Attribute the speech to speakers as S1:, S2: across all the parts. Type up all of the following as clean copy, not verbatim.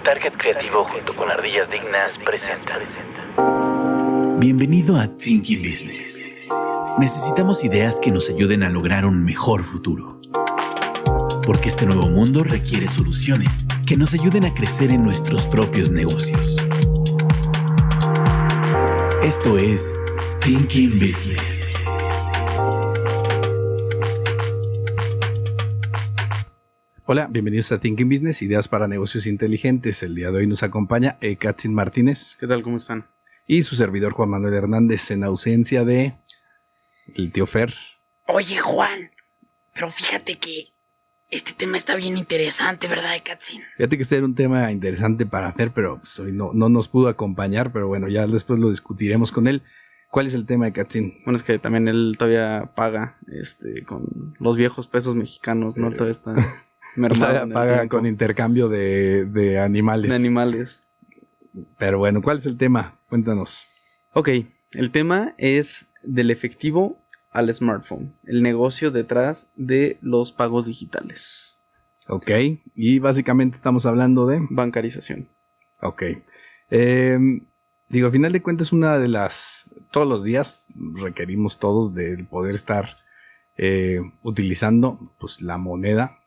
S1: Target Creativo junto con Ardillas Dignas presenta.
S2: Bienvenido a Thinking Business. Necesitamos ideas que nos ayuden a lograr un mejor futuro. Porque este nuevo mundo requiere soluciones que nos ayuden a crecer en nuestros propios negocios. Esto es Thinking Business.
S3: Hola, bienvenidos a Thinking Business, ideas para negocios inteligentes. El día de hoy nos acompaña Katzin Martínez.
S4: ¿Qué tal? ¿Cómo están?
S3: Y su servidor Juan Manuel Hernández, en ausencia de el tío Fer.
S5: Oye, Juan, pero fíjate que este tema está bien interesante, ¿verdad, Katzin?
S3: Fíjate que este era un tema interesante para Fer, pero pues hoy no nos pudo acompañar, pero bueno, ya después lo discutiremos con él. ¿Cuál es el tema de Katzin?
S4: Bueno, es que también él todavía paga con los viejos pesos mexicanos, ¿no? Todavía está mermado.
S3: Paga con intercambio de animales.
S4: De animales.
S3: Pero bueno, ¿cuál es el tema? Cuéntanos.
S4: Ok, el tema es del efectivo al smartphone. El negocio detrás de los pagos digitales.
S3: Ok, y básicamente estamos hablando de...
S4: Bancarización.
S3: Ok. Digo, al final de cuentas, una de las... Todos los días requerimos todos de poder estar utilizando pues la moneda,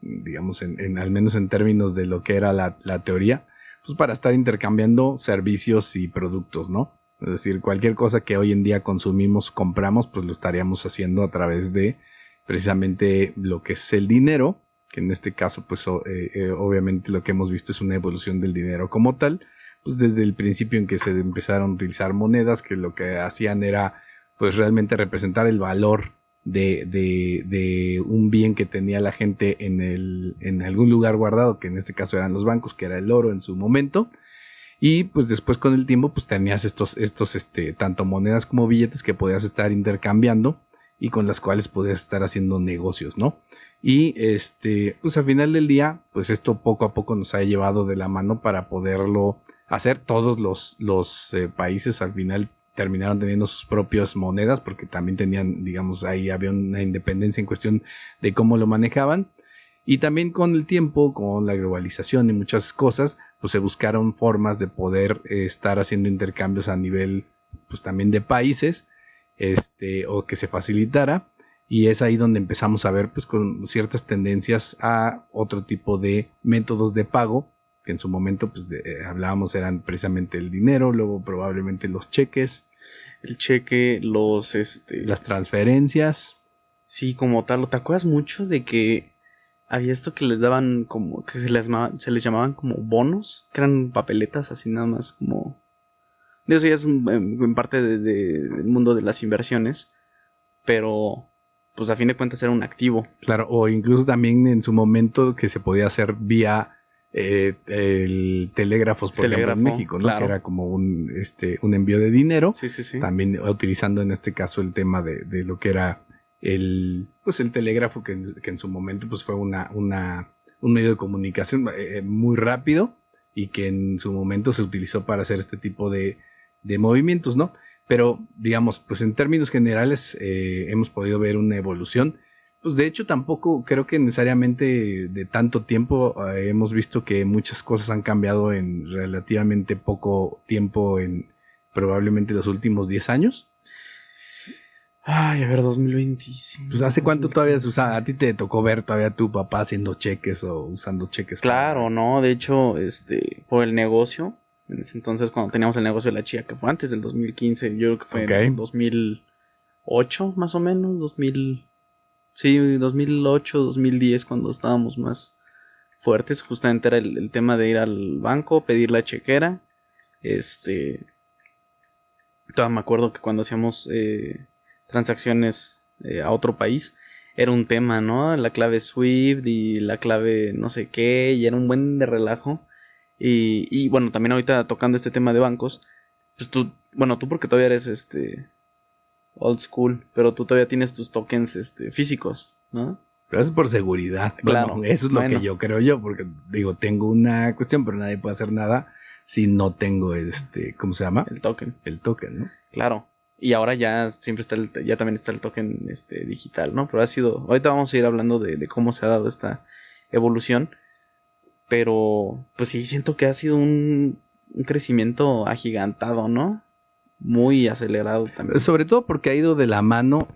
S3: digamos, al menos en términos de lo que era la teoría, pues para estar intercambiando servicios y productos, ¿no? Es decir, cualquier cosa que hoy en día consumimos, compramos, pues lo estaríamos haciendo a través de precisamente lo que es el dinero, que en este caso, pues obviamente lo que hemos visto es una evolución del dinero como tal, pues desde el principio en que se empezaron a utilizar monedas, que lo que hacían era pues realmente representar el valor de un bien que tenía la gente en algún lugar guardado, que en este caso eran los bancos, que era el oro en su momento. Y pues después con el tiempo pues tenías estos tanto monedas como billetes que podías estar intercambiando y con las cuales podías estar haciendo negocios, ¿no? Y pues al final del día pues esto poco a poco nos ha llevado de la mano para poderlo hacer. Todos los países al final terminaron teniendo sus propias monedas porque también tenían, digamos, ahí había una independencia en cuestión de cómo lo manejaban. Y también con el tiempo, con la globalización y muchas cosas, pues se buscaron formas de poder estar haciendo intercambios a nivel, pues también de países, o que se facilitara. Y es ahí donde empezamos a ver, pues con ciertas tendencias a otro tipo de métodos de pago, que en su momento, pues hablábamos, eran precisamente el dinero, luego probablemente los cheques.
S4: El cheque,
S3: las transferencias.
S4: Sí, como tal. ¿Te acuerdas mucho de que había esto que les daban como, que se les llamaban como bonos? Que eran papeletas así nada más como... Eso ya es en parte del mundo de las inversiones. Pero, pues a fin de cuentas era un activo.
S3: Claro, o incluso también en su momento que se podía hacer vía el telégrafos, por ejemplo, en México, ¿no? Claro. Que era como un envío de dinero.
S4: Sí.
S3: También utilizando en este caso el tema de lo que era el telégrafo, que en su momento pues fue un medio de comunicación muy rápido y que en su momento se utilizó para hacer este tipo de movimientos, ¿no? Pero digamos, pues en términos generales hemos podido ver una evolución. Pues de hecho tampoco creo que necesariamente de tanto tiempo. Hemos visto que muchas cosas han cambiado en relativamente poco tiempo, en probablemente los últimos 10 años.
S4: Ay, a ver, 2025.
S3: Pues ¿hace cuánto todavía se usaba? ¿A ti te tocó ver todavía a tu papá haciendo cheques o usando cheques?
S4: Claro, no, de hecho, por el negocio, en ese entonces cuando teníamos el negocio de la chía, que fue antes del 2015, yo creo que fue en 2008 más o menos, 2008, 2010, cuando estábamos más fuertes. Justamente era el tema de ir al banco, pedir la chequera. Todavía me acuerdo que cuando hacíamos transacciones a otro país, era un tema, ¿no? La clave SWIFT y la clave no sé qué, y era un buen de relajo. Y bueno, también ahorita tocando este tema de bancos, pues tú porque todavía eres old school, pero tú todavía tienes tus tokens físicos, ¿no?
S3: Pero eso es por seguridad.
S4: Claro.
S3: Bueno, eso es lo que yo creo yo, porque digo, tengo una cuestión, pero nadie puede hacer nada si no tengo ¿cómo se llama?
S4: El token.
S3: El token, ¿no?
S4: Claro. Y ahora ya siempre ya también está el token digital, ¿no? Pero ahorita vamos a ir hablando de cómo se ha dado esta evolución. Pero, pues sí, siento que ha sido un crecimiento agigantado, ¿no? Muy acelerado también.
S3: Sobre todo porque ha ido de la mano,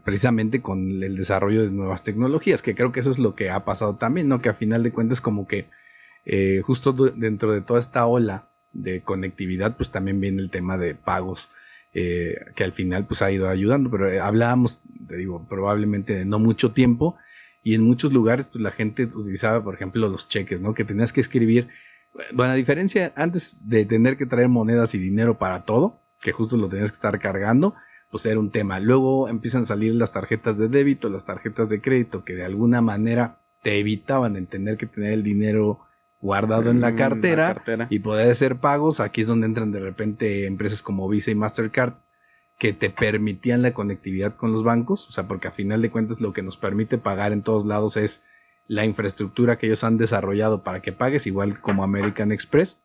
S3: precisamente con el desarrollo de nuevas tecnologías, que creo que eso es lo que ha pasado también, ¿no? Que a final de cuentas como que justo dentro de toda esta ola de conectividad, pues también viene el tema de pagos, que al final pues ha ido ayudando, pero hablábamos, te digo, probablemente de no mucho tiempo, y en muchos lugares pues la gente utilizaba, por ejemplo, los cheques, ¿no? Que tenías que escribir. Bueno, a diferencia, antes de tener que traer monedas y dinero para todo, que justo lo tenías que estar cargando, pues era un tema. Luego empiezan a salir las tarjetas de débito, las tarjetas de crédito, que de alguna manera te evitaban en tener que tener el dinero guardado en la cartera y poder hacer pagos. Aquí es donde entran de repente empresas como Visa y Mastercard, que te permitían la conectividad con los bancos, o sea, porque a final de cuentas lo que nos permite pagar en todos lados es la infraestructura que ellos han desarrollado para que pagues, igual como American Express,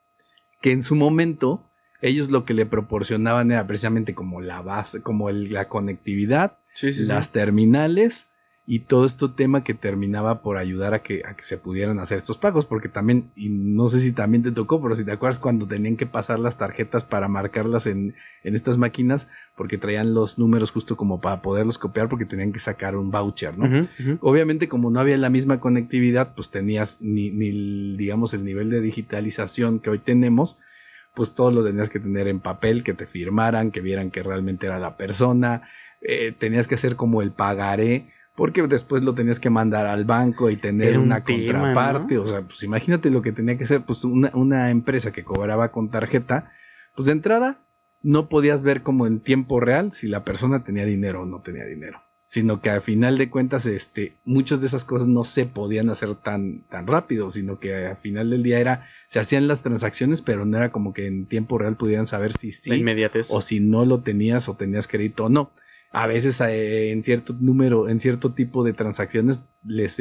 S3: que en su momento ellos lo que le proporcionaban era precisamente como la base, como la conectividad, las terminales y todo este tema que terminaba por ayudar a que se pudieran hacer estos pagos, porque también, y no sé si también te tocó, pero si te acuerdas cuando tenían que pasar las tarjetas para marcarlas en estas máquinas, porque traían los números justo como para poderlos copiar, porque tenían que sacar un voucher, ¿no? Obviamente, como no había la misma conectividad, pues tenías ni digamos el nivel de digitalización que hoy tenemos, pues todo lo tenías que tener en papel, que te firmaran, que vieran que realmente era la persona, tenías que hacer como el pagaré, porque después lo tenías que mandar al banco y tener una contraparte, ¿no? O sea, pues imagínate lo que tenía que ser, pues una empresa que cobraba con tarjeta, pues de entrada no podías ver como en tiempo real si la persona tenía dinero o no tenía dinero, sino que al final de cuentas muchas de esas cosas no se podían hacer tan rápido, sino que al final del día se hacían las transacciones, pero no era como que en tiempo real pudieran saber si sí
S4: la inmediatez,
S3: o si no lo tenías o tenías crédito o no. A veces en cierto número, en cierto tipo de transacciones les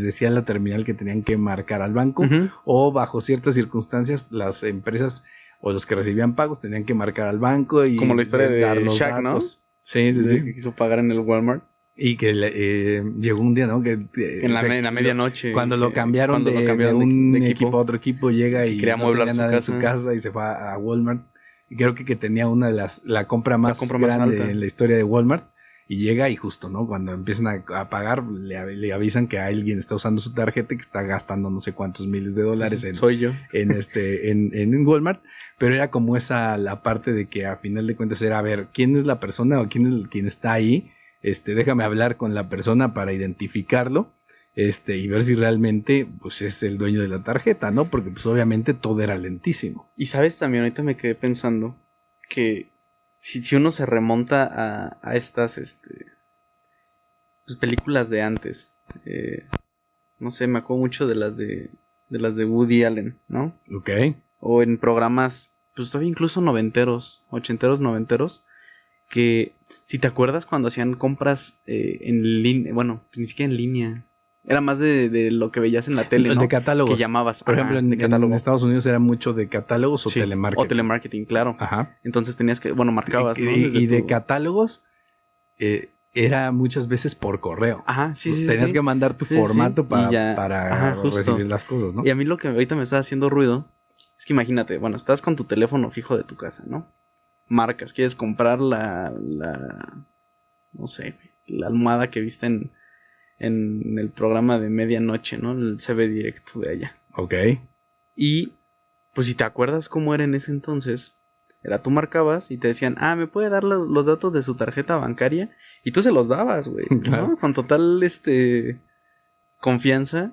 S3: decía la terminal que tenían que marcar al banco, o bajo ciertas circunstancias las empresas o los que recibían pagos tenían que marcar al banco y
S4: como la historia de Shaq, ¿no?
S3: Sí.
S4: Que quiso pagar en el Walmart.
S3: Y que llegó un día, ¿no? Que
S4: en la medianoche.
S3: Cuando lo cambiaron de un equipo a otro equipo, llega y no tenía nada en su casa y se fue a Walmart. Y creo que tenía una de la compra más grande en la historia de Walmart. Y llega y justo, ¿no? Cuando empiezan a pagar, le avisan que alguien está usando su tarjeta y que está gastando no sé cuántos miles de dólares
S4: Soy yo.
S3: en Walmart. Pero era como la parte de que a final de cuentas era, a ver, ¿quién es la persona o quién es quien está ahí? Déjame hablar con la persona para identificarlo. Y ver si realmente pues es el dueño de la tarjeta, ¿no? Porque pues obviamente todo era lentísimo.
S4: Y sabes también, ahorita me quedé pensando que si uno se remonta a estas pues películas de antes, no sé, me acuerdo mucho de las de Woody Allen, ¿no?
S3: Ok.
S4: O en programas, pues todavía incluso ochenteros, que si te acuerdas cuando hacían compras en línea, bueno, ni siquiera en línea. Era más de lo que veías en la tele, ¿no?
S3: De catálogos.
S4: Que llamabas.
S3: Por ejemplo, en Estados Unidos era mucho de catálogos o telemarketing.
S4: O telemarketing, claro.
S3: Ajá.
S4: Entonces tenías que, marcabas, ¿no?
S3: Y de catálogos era muchas veces por correo.
S4: Ajá, sí.
S3: Tenías que mandar tu formato para recibir las cosas, ¿no?
S4: Y a mí lo que ahorita me está haciendo ruido es que imagínate, estás con tu teléfono fijo de tu casa, ¿no? Marcas, quieres comprar no sé, la almohada que viste en el programa de medianoche, ¿no? El CB directo de allá.
S3: Ok.
S4: Y pues si te acuerdas cómo era en ese entonces, tú marcabas y te decían, ¿me puede dar los datos de su tarjeta bancaria? Y tú se los dabas, güey,
S3: claro.
S4: ¿no? Con total confianza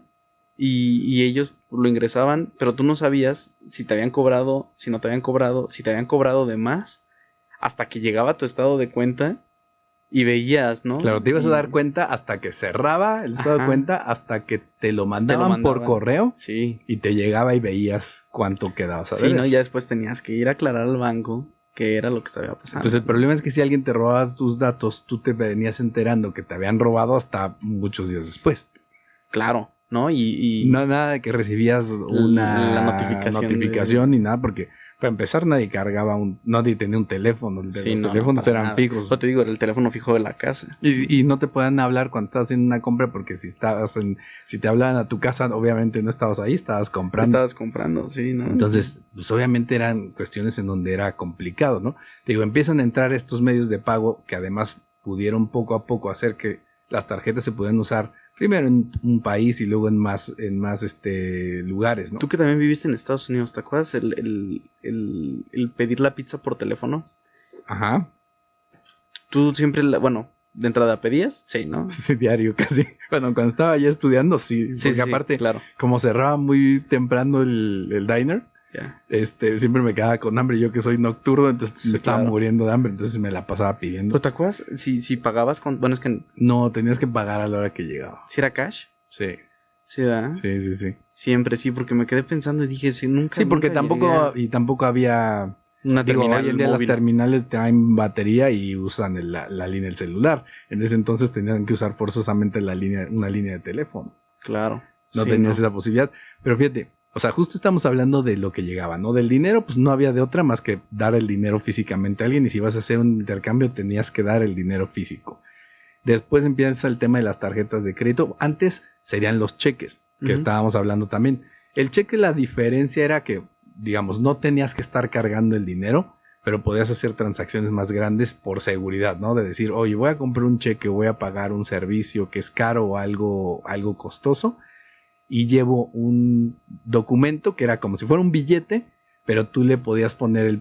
S4: y ellos lo ingresaban, pero tú no sabías si te habían cobrado, si no te habían cobrado, si te habían cobrado de más, hasta que llegaba tu estado de cuenta. Y veías, ¿no?
S3: Claro, te ibas a dar cuenta hasta que cerraba el estado de cuenta, hasta que te lo mandaban por correo.
S4: Sí.
S3: Y te llegaba y veías cuánto quedabas a ver.
S4: Sí, ¿no? Y ya después tenías que ir a aclarar al banco qué era lo que estaba pasando.
S3: Entonces el problema es que si alguien te robaba tus datos, tú te venías enterando que te habían robado hasta muchos días después.
S4: Claro, ¿no? Y
S3: no, nada de que recibías una
S4: la notificación
S3: ni nada, porque Para empezar, nadie tenía un teléfono. Los
S4: Sí, no,
S3: teléfonos
S4: para
S3: eran
S4: nada.
S3: fijos.
S4: O te digo, era el teléfono fijo de la casa.
S3: Y no te podían hablar cuando estabas haciendo una compra porque si te hablaban a tu casa, obviamente no estabas ahí, estabas comprando.
S4: Estabas comprando, sí, ¿no?
S3: Entonces, pues obviamente eran cuestiones en donde era complicado, ¿no? Te digo, empiezan a entrar estos medios de pago que además pudieron poco a poco hacer que las tarjetas se pudieran usar primero en un país y luego en más lugares, ¿no?
S4: Tú que también viviste en Estados Unidos, ¿te acuerdas el pedir la pizza por teléfono?
S3: Ajá.
S4: Tú siempre, bueno, de entrada pedías, sí, ¿no?
S3: Sí, diario casi. Bueno, cuando estaba ya estudiando, sí.
S4: Sí,
S3: Porque
S4: sí,
S3: aparte,
S4: claro.
S3: como cerraba muy temprano el diner,
S4: Ya.
S3: siempre me quedaba con hambre. Yo que soy nocturno, entonces
S4: Sí,
S3: me estaba
S4: claro.
S3: muriendo de hambre, entonces me la pasaba pidiendo.
S4: ¿Pero te acuerdas si pagabas con... Bueno, es que
S3: No, tenías que pagar a la hora que llegaba.
S4: si era cash?
S3: Sí,
S4: Sí, ¿verdad?
S3: sí.
S4: Siempre, sí, porque me quedé pensando y dije, sí, nunca...
S3: Sí, porque
S4: nunca llegué
S3: tampoco había...
S4: una
S3: Digo,
S4: terminal
S3: hoy en día
S4: móvil.
S3: las terminales traen batería y usan la línea del celular. En ese entonces tenían que usar forzosamente una línea de teléfono.
S4: Claro.
S3: No
S4: Sí,
S3: tenías esa posibilidad. Pero fíjate, o sea, justo estamos hablando de lo que llegaba, ¿no? Del dinero, pues no había de otra más que dar el dinero físicamente a alguien. Y si vas a hacer un intercambio, tenías que dar el dinero físico. Después empieza el tema de las tarjetas de crédito. Antes serían los cheques, que
S4: Ujú.
S3: estábamos hablando también. El cheque, la diferencia era que, digamos, no tenías que estar cargando el dinero, pero podías hacer transacciones más grandes por seguridad, ¿no? De decir, oye, voy a comprar un cheque, voy a pagar un servicio que es caro o algo costoso, y llevo un documento que era como si fuera un billete, pero tú le podías poner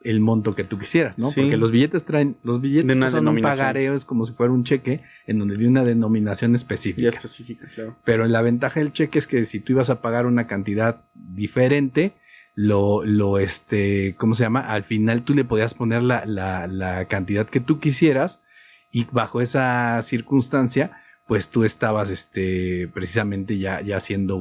S3: el monto que tú quisieras, ¿no?
S4: Sí.
S3: Porque los billetes
S4: De una
S3: pues, son un
S4: denominación.
S3: pagareo, es como si fuera un cheque en donde tiene una denominación
S4: Ya
S3: específica.
S4: específica, claro.
S3: Pero la ventaja del cheque es que si tú ibas a pagar una cantidad diferente, ¿cómo se llama? Al final tú le podías poner la cantidad que tú quisieras y bajo esa circunstancia, pues tú estabas, precisamente ya haciendo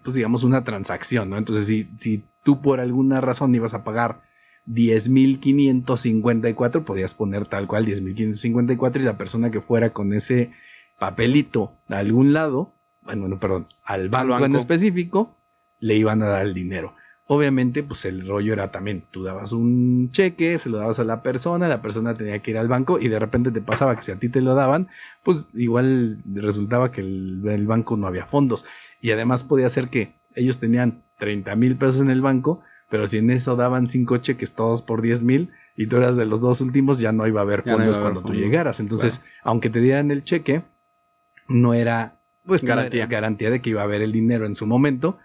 S3: pues digamos una transacción, ¿no? Entonces si tú por alguna razón ibas a pagar 10,554, podías poner tal cual 10,554 y la persona que fuera con ese papelito a algún lado, al banco en específico, le iban a dar el dinero. Obviamente, pues el rollo era también, tú dabas un cheque, se lo dabas a la persona tenía que ir al banco y de repente te pasaba que si a ti te lo daban, pues igual resultaba que el banco no había fondos. Y además podía ser que ellos tenían 30,000 pesos en el banco, pero si en eso daban 5 cheques todos por 10,000 y tú eras de los dos últimos, ya no iba a haber
S4: Ya no
S3: fondos
S4: iba a haber
S3: cuando tú
S4: fondos.
S3: llegaras. Entonces,
S4: Claro.
S3: aunque te dieran el cheque, no era pues
S4: Garantía.
S3: no era garantía de que iba a haber el dinero en su momento.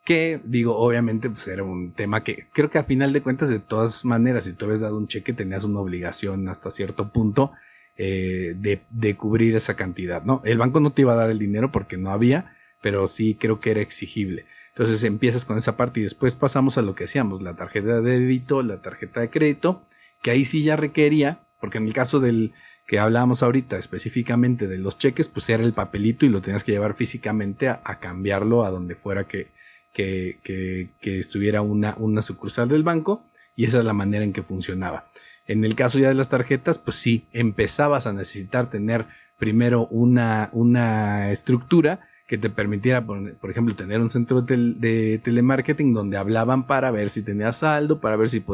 S3: Que, digo, obviamente, pues era un tema que creo que a final de cuentas, de todas maneras, si tú habías dado un cheque, tenías una obligación hasta cierto punto de cubrir esa cantidad, ¿no? El banco no te iba a dar el dinero porque no había, pero sí creo que era exigible. Entonces empiezas con esa parte y después pasamos a lo que decíamos, la tarjeta de débito, la tarjeta de crédito, que ahí sí ya requería, porque en el caso del que hablábamos ahorita específicamente de los cheques, pues era el papelito y lo tenías que llevar físicamente a cambiarlo a donde fuera que estuviera una sucursal del banco, y esa es la manera en que funcionaba. En el caso ya de las tarjetas, pues sí, empezabas a necesitar tener primero una estructura que te permitiera, por ejemplo, tener un centro de telemarketing donde hablaban para ver si tenías saldo, para ver si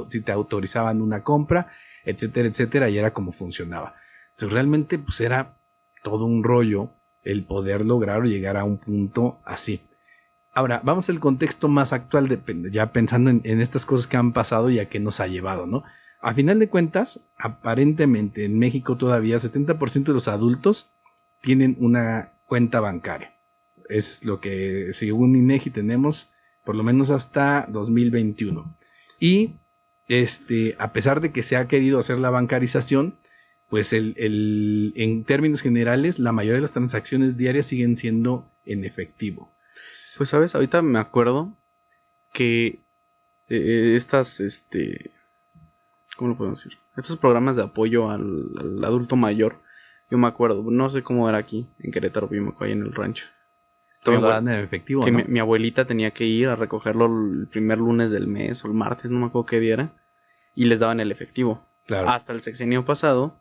S3: si te autorizaban una compra, etcétera, etcétera, y era como funcionaba. Entonces realmente pues era todo un rollo el poder lograr o llegar a un punto así. Ahora, vamos al contexto más actual, ya pensando en estas cosas que han pasado y a qué nos ha llevado, ¿no? A final de cuentas, aparentemente en México todavía 70% de los adultos tienen una cuenta bancaria. Eso es lo que, según INEGI, tenemos por lo menos hasta 2021. Y a pesar de que se ha querido hacer la bancarización, pues en términos generales, la mayoría de las transacciones diarias siguen siendo en efectivo.
S4: Pues, ¿sabes? Ahorita me acuerdo que ¿cómo lo podemos decir? Estos programas de apoyo al adulto mayor, yo me acuerdo, no sé cómo era aquí, en Querétaro, yo me acuerdo ahí en el rancho.
S3: Todo
S4: Mi
S3: lo
S4: abue-
S3: dan en efectivo,
S4: Que
S3: ¿no?
S4: mi abuelita tenía que ir a recogerlo el primer lunes del mes o el martes, no me acuerdo qué día era, y les daban el efectivo.
S3: Claro.
S4: Hasta el sexenio pasado,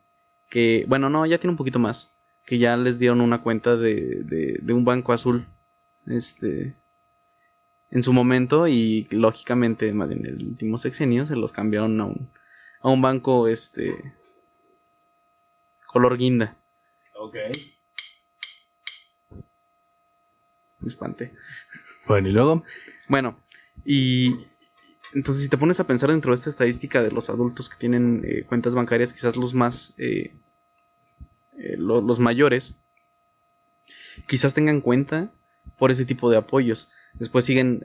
S4: que, bueno, no, ya tiene un poquito más, que ya les dieron una cuenta de un banco azul. en su momento y lógicamente más bien en el último sexenio se los cambiaron a un banco color guinda.
S3: Ok.
S4: Me espanté.
S3: Bueno, y luego.
S4: Bueno, y entonces si te pones a pensar dentro de esta estadística de los adultos que tienen cuentas bancarias, quizás los más los mayores, quizás tengan cuenta por ese tipo de apoyos. Después siguen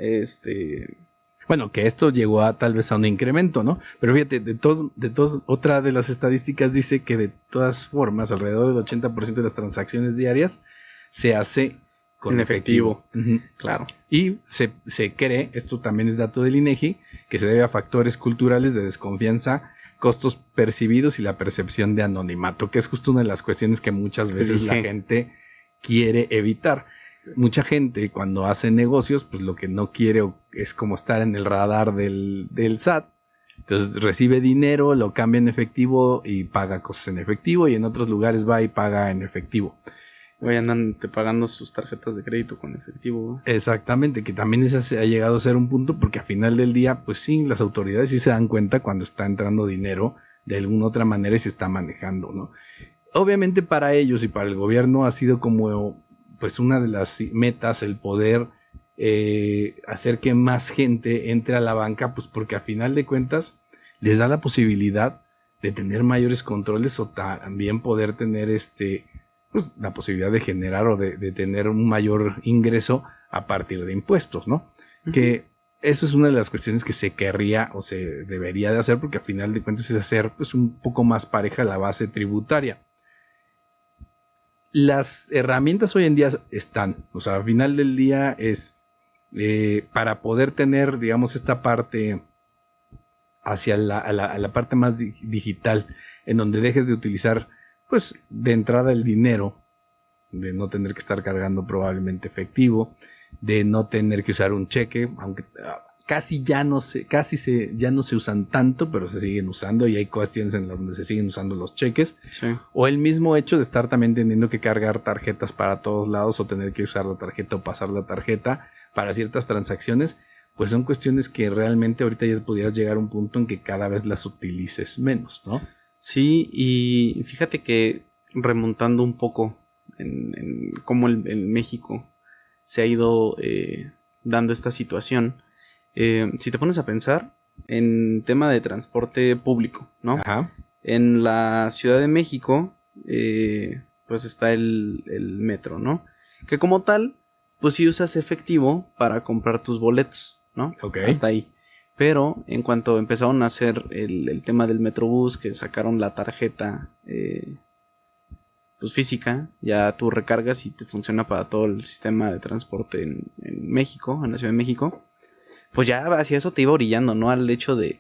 S3: Bueno, que esto llegó a tal vez a un incremento, ¿no? Pero fíjate, de todos, otra de las estadísticas dice que de todas formas, alrededor del 80% de las transacciones diarias se hace con
S4: en
S3: efectivo.
S4: efectivo. Claro.
S3: Y se cree, esto también es dato del INEGI, que se debe a factores culturales de desconfianza, costos percibidos y la percepción de anonimato, que es justo una de las cuestiones que muchas veces la gente quiere evitar. Mucha gente cuando hace negocios, pues lo que no quiere es como estar en el radar del SAT. Entonces recibe dinero, lo cambia en efectivo y paga cosas en efectivo, y en otros lugares va y paga en efectivo.
S4: Hoy andan pagando sus tarjetas de crédito con efectivo, güey.
S3: Exactamente, que también ese ha llegado a ser un punto, porque al final del día, pues sí, las autoridades sí se dan cuenta cuando está entrando dinero de alguna otra manera y se está manejando, ¿no? Obviamente para ellos y para el gobierno ha sido como pues una de las metas el poder hacer que más gente entre a la banca, pues porque a final de cuentas les da la posibilidad de tener mayores controles o también poder tener pues la posibilidad de generar o de tener un mayor ingreso a partir de impuestos, ¿no? Uh-huh. Que eso es una de las cuestiones que se querría o se debería de hacer, porque a final de cuentas es hacer pues un poco más pareja la base tributaria. Las herramientas hoy en día están, o sea, al final del día es para poder tener, digamos, esta parte hacia la parte más digital, en donde dejes de utilizar, pues, de entrada el dinero, de no tener que estar cargando probablemente efectivo, de no tener que usar un cheque, aunque ya no se usan tanto, pero se siguen usando, y hay cuestiones en las donde se siguen usando los cheques.
S4: Sí.
S3: O el mismo hecho de estar también teniendo que cargar tarjetas para todos lados, o tener que usar la tarjeta o pasar la tarjeta para ciertas transacciones, pues son cuestiones que realmente ahorita ya pudieras llegar a un punto en que cada vez las utilices menos, ¿no?
S4: Sí, y fíjate que remontando un poco en cómo en México se ha ido dando esta situación. Si te pones a pensar en tema de transporte público, ¿no?
S3: Ajá.
S4: En la Ciudad de México, pues está el metro, ¿no? Que como tal, pues sí usas efectivo para comprar tus boletos, ¿no?
S3: Ok.
S4: Hasta ahí. Pero en cuanto empezaron a hacer el tema del Metrobús, que sacaron la tarjeta pues física, ya tú recargas y te funciona para todo el sistema de transporte en México, en la Ciudad de México. Pues ya hacia eso te iba orillando, ¿no? Al hecho de,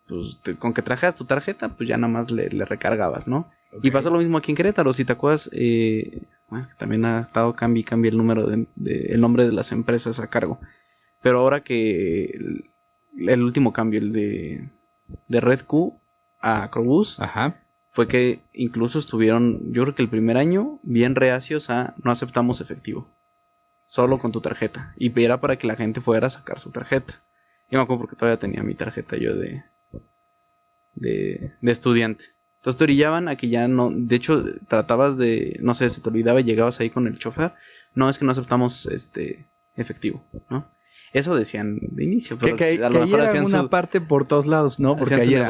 S4: pues, con que trajeras tu tarjeta, pues ya nada más le recargabas, ¿no? Okay. Y pasó lo mismo aquí en Querétaro, si te acuerdas, es que también ha estado cambia el número el nombre de las empresas a cargo. Pero ahora que el último cambio, el de Red Q a Acrobús,
S3: ajá,
S4: fue que incluso estuvieron, yo creo que el primer año, bien reacios a no aceptamos efectivo. Solo con tu tarjeta. Y era para que la gente fuera a sacar su tarjeta. Yo me acuerdo porque todavía tenía mi tarjeta yo de estudiante. Entonces te orillaban a que ya no... De hecho, tratabas de... No sé, se te olvidaba y llegabas ahí con el chofer. No, es que no aceptamos efectivo, ¿no? Eso decían de inicio. Pero
S3: que
S4: a lo mejor
S3: era
S4: hacían
S3: una parte por todos lados, ¿no? Porque ahí era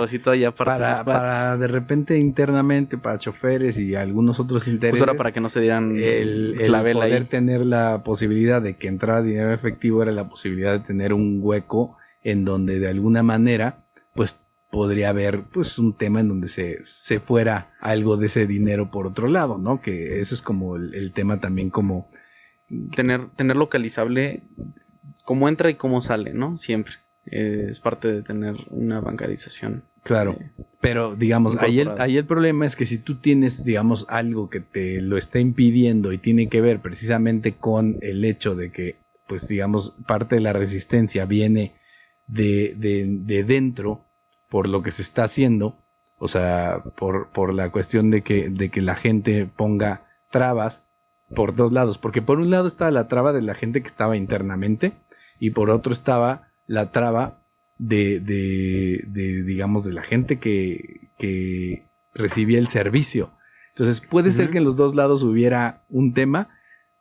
S3: para de repente internamente para choferes y algunos otros intereses.
S4: Pues ahora para que no se dieran
S3: el poder ahí tener la posibilidad de que entrara dinero efectivo era la posibilidad de tener un hueco en donde de alguna manera pues podría haber pues un tema en donde se fuera algo de ese dinero por otro lado, ¿no? Que eso es como el tema también, como
S4: tener localizable cómo entra y cómo sale, ¿no? Siempre. Es parte de tener una bancarización.
S3: Claro, pero digamos, ahí el problema es que si tú tienes, digamos, algo que te lo está impidiendo y tiene que ver precisamente con el hecho de que, pues digamos, parte de la resistencia viene de dentro por lo que se está haciendo, o sea, por la cuestión de que la gente ponga trabas por dos lados, porque por un lado está la traba de la gente que estaba internamente, y por otro estaba la traba de digamos, de la gente que recibía el servicio. Entonces puede ser que en los dos lados hubiera un tema,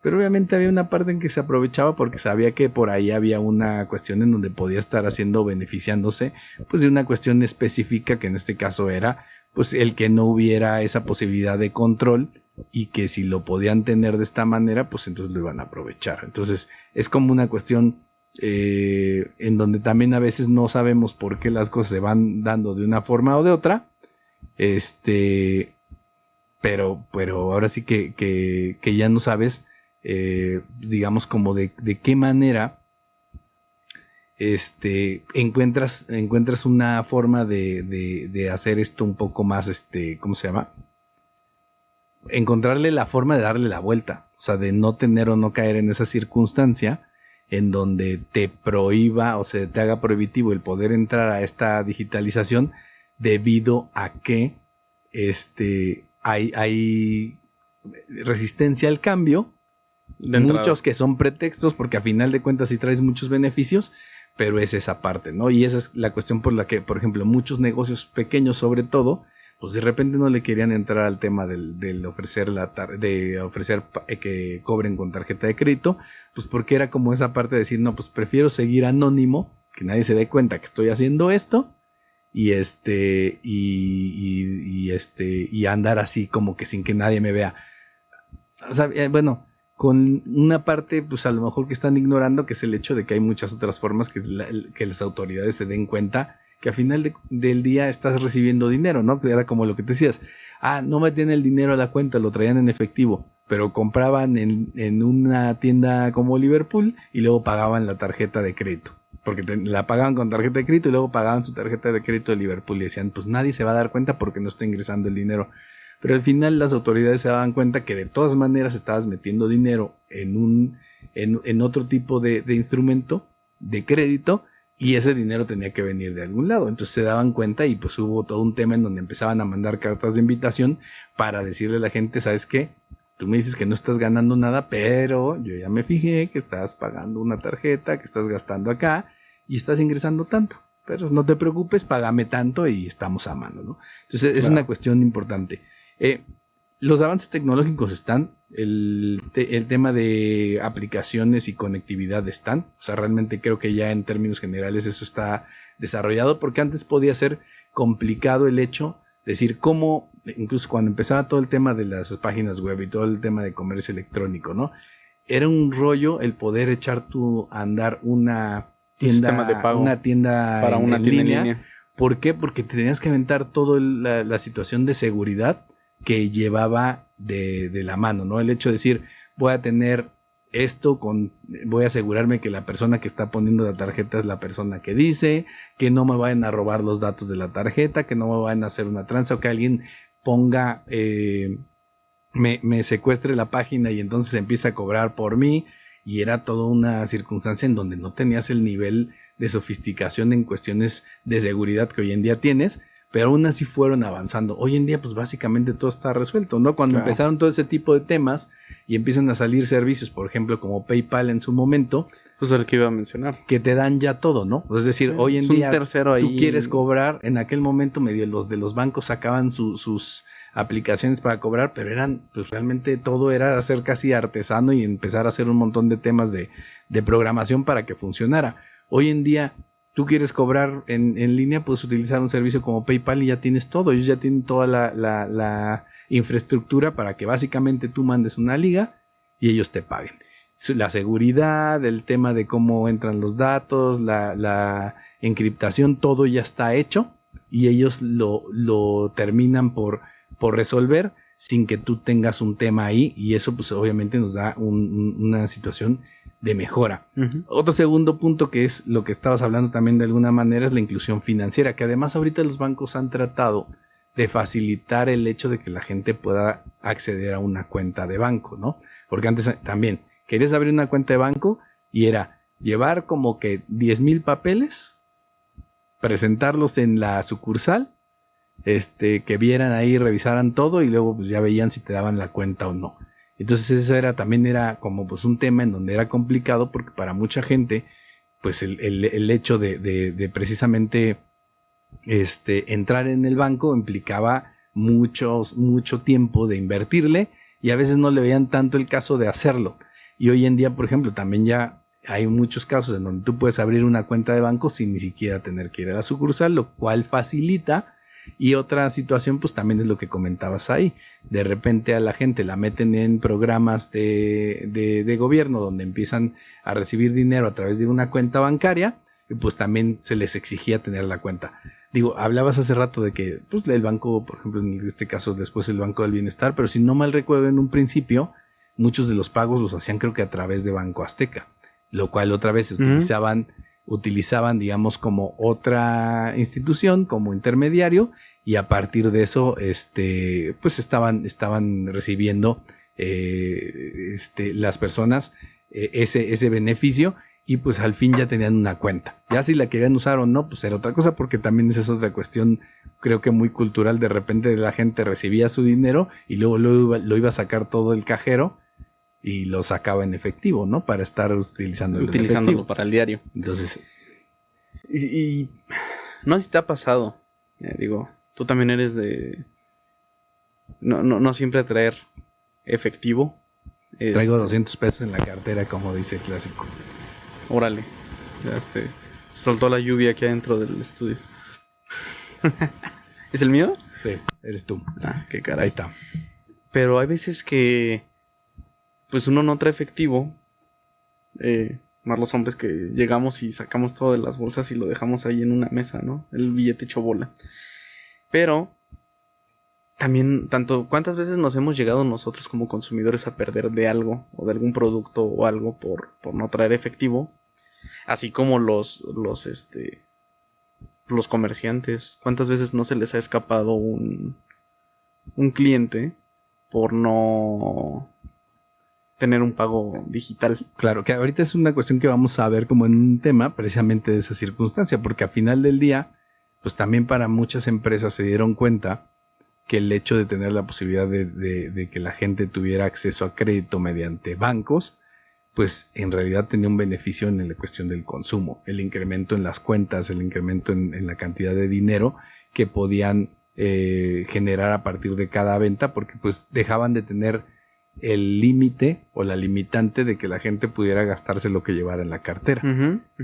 S3: pero obviamente había una parte en que se aprovechaba porque sabía que por ahí había una cuestión en donde podía estar beneficiándose, pues de una cuestión específica que en este caso era, pues el que no hubiera esa posibilidad de control y que si lo podían tener de esta manera, pues entonces lo iban a aprovechar. Entonces es como una cuestión en donde también a veces no sabemos por qué las cosas se van dando de una forma o de otra, pero ahora sí que ya no sabes, digamos, como de qué manera encuentras una forma de hacer esto un poco más, ¿cómo se llama? Encontrarle la forma de darle la vuelta, o sea, de no tener o no caer en esa circunstancia en donde te prohíba o se te haga prohibitivo el poder entrar a esta digitalización debido a que hay resistencia al cambio, muchos que son pretextos, porque a final de cuentas sí traes muchos beneficios, pero es esa parte, ¿no? Y esa es la cuestión por la que, por ejemplo, muchos negocios pequeños sobre todo, pues de repente no le querían entrar al tema del ofrecer que cobren con tarjeta de crédito, pues porque era como esa parte de decir, no, pues prefiero seguir anónimo, que nadie se dé cuenta que estoy haciendo esto, y andar así como que sin que nadie me vea. O sea, bueno, con una parte, pues a lo mejor que están ignorando, que es el hecho de que hay muchas otras formas que las autoridades se den cuenta que al final del día estás recibiendo dinero, ¿no? Era como lo que te decías, no metían el dinero a la cuenta, lo traían en efectivo, pero compraban en una tienda como Liverpool y luego pagaban la tarjeta de crédito, porque la pagaban con tarjeta de crédito y luego pagaban su tarjeta de crédito de Liverpool y decían, pues nadie se va a dar cuenta porque no está ingresando el dinero. Pero al final las autoridades se daban cuenta que de todas maneras estabas metiendo dinero en otro tipo de instrumento de crédito, y ese dinero tenía que venir de algún lado. Entonces se daban cuenta y pues hubo todo un tema en donde empezaban a mandar cartas de invitación para decirle a la gente, ¿sabes qué? Tú me dices que no estás ganando nada, pero yo ya me fijé que estás pagando una tarjeta, que estás gastando acá y estás ingresando tanto. Pero no te preocupes, págame tanto y estamos a mano, ¿no? Entonces es una cuestión importante. Los avances tecnológicos están, el tema de aplicaciones y conectividad están, o sea, realmente creo que ya en términos generales eso está desarrollado, porque antes podía ser complicado el hecho de decir cómo, incluso cuando empezaba todo el tema de las páginas web y todo el tema de comercio electrónico, ¿no? Era un rollo el poder echar a andar una tienda,
S4: sistema de pago
S3: una tienda
S4: para una tienda en línea.
S3: ¿Por qué? Porque te tenías que aventar toda la situación de seguridad que llevaba de la mano, ¿no? El hecho de decir, voy a tener esto, voy a asegurarme que la persona que está poniendo la tarjeta es la persona que dice, que no me vayan a robar los datos de la tarjeta, que no me vayan a hacer una tranza, o que alguien ponga, me secuestre la página y entonces empieza a cobrar por mí, y era toda una circunstancia en donde no tenías el nivel de sofisticación en cuestiones de seguridad que hoy en día tienes, pero aún así fueron avanzando. Hoy en día, pues básicamente todo está resuelto, ¿no? Cuando empezaron todo ese tipo de temas y empiezan a salir servicios, por ejemplo, como PayPal en su momento,
S4: pues el que iba a mencionar,
S3: que te dan ya todo, ¿no? Es decir, hoy en día
S4: tú
S3: quieres cobrar, en aquel momento medio los de los bancos sacaban sus aplicaciones para cobrar, pero eran, pues realmente todo era hacer casi artesano y empezar a hacer un montón de temas de programación para que funcionara. Hoy en día, tú quieres cobrar en línea, puedes utilizar un servicio como PayPal y ya tienes todo. Ellos ya tienen toda la infraestructura para que básicamente tú mandes una liga y ellos te paguen. La seguridad, el tema de cómo entran los datos, la encriptación, todo ya está hecho y ellos lo terminan por resolver sin que tú tengas un tema ahí, y eso pues obviamente nos da una situación de mejora. Otro segundo punto, que es lo que estabas hablando también de alguna manera, es la inclusión financiera, que además ahorita los bancos han tratado de facilitar el hecho de que la gente pueda acceder a una cuenta de banco, ¿no? Porque antes también querías abrir una cuenta de banco y era llevar como que 10,000 papeles, presentarlos en la sucursal, que vieran ahí, revisaran todo y luego pues ya veían si te daban la cuenta o no. Entonces eso también era como pues un tema en donde era complicado, porque para mucha gente pues el hecho de precisamente entrar en el banco implicaba mucho tiempo de invertirle y a veces no le veían tanto el caso de hacerlo. Y hoy en día, por ejemplo, también ya hay muchos casos en donde tú puedes abrir una cuenta de banco sin ni siquiera tener que ir a la sucursal, lo cual facilita. Y otra situación, pues también es lo que comentabas ahí. De repente a la gente la meten en programas de gobierno donde empiezan a recibir dinero a través de una cuenta bancaria y pues también se les exigía tener la cuenta. Digo, hablabas hace rato de que pues el banco, por ejemplo, en este caso después el Banco del Bienestar, pero si no mal recuerdo en un principio, muchos de los pagos los hacían creo que a través de Banco Azteca, lo cual otra vez utilizaban, digamos, como otra institución, como intermediario, y a partir de eso, pues estaban recibiendo las personas ese beneficio, y pues al fin ya tenían una cuenta. Ya si la querían usar o no, pues era otra cosa, porque también esa es otra cuestión, creo que muy cultural. De repente la gente recibía su dinero y luego lo iba a sacar todo el cajero y lo sacaba en efectivo, ¿no? Para estar utilizándolo
S4: para el diario.
S3: Entonces,
S4: y no sé si te ha pasado, digo, tú también eres de no siempre traer efectivo.
S3: Traigo 200 pesos en la cartera, como dice el clásico.
S4: Órale, ya soltó la lluvia aquí adentro del estudio. ¿Es el mío?
S3: Sí, eres tú.
S4: Ah, qué caray.
S3: Ahí está.
S4: Pero hay veces que pues uno no trae efectivo, más los hombres que llegamos y sacamos todo de las bolsas y lo dejamos ahí en una mesa, ¿no? El billete hecho bola. Pero también, ¿cuántas veces nos hemos llegado nosotros como consumidores a perder de algo o de algún producto o algo por no traer efectivo? Así como los comerciantes. ¿Cuántas veces no se les ha escapado un cliente por no tener un pago digital?
S3: Claro, que ahorita es una cuestión que vamos a ver como en un tema precisamente de esa circunstancia, porque a final del día, pues también para muchas empresas se dieron cuenta que el hecho de tener la posibilidad de que la gente tuviera acceso a crédito mediante bancos, pues en realidad tenía un beneficio en la cuestión del consumo, el incremento en las cuentas, el incremento en la cantidad de dinero que podían generar a partir de cada venta, porque pues dejaban de tener el límite o la limitante de que la gente pudiera gastarse lo que llevara en la cartera.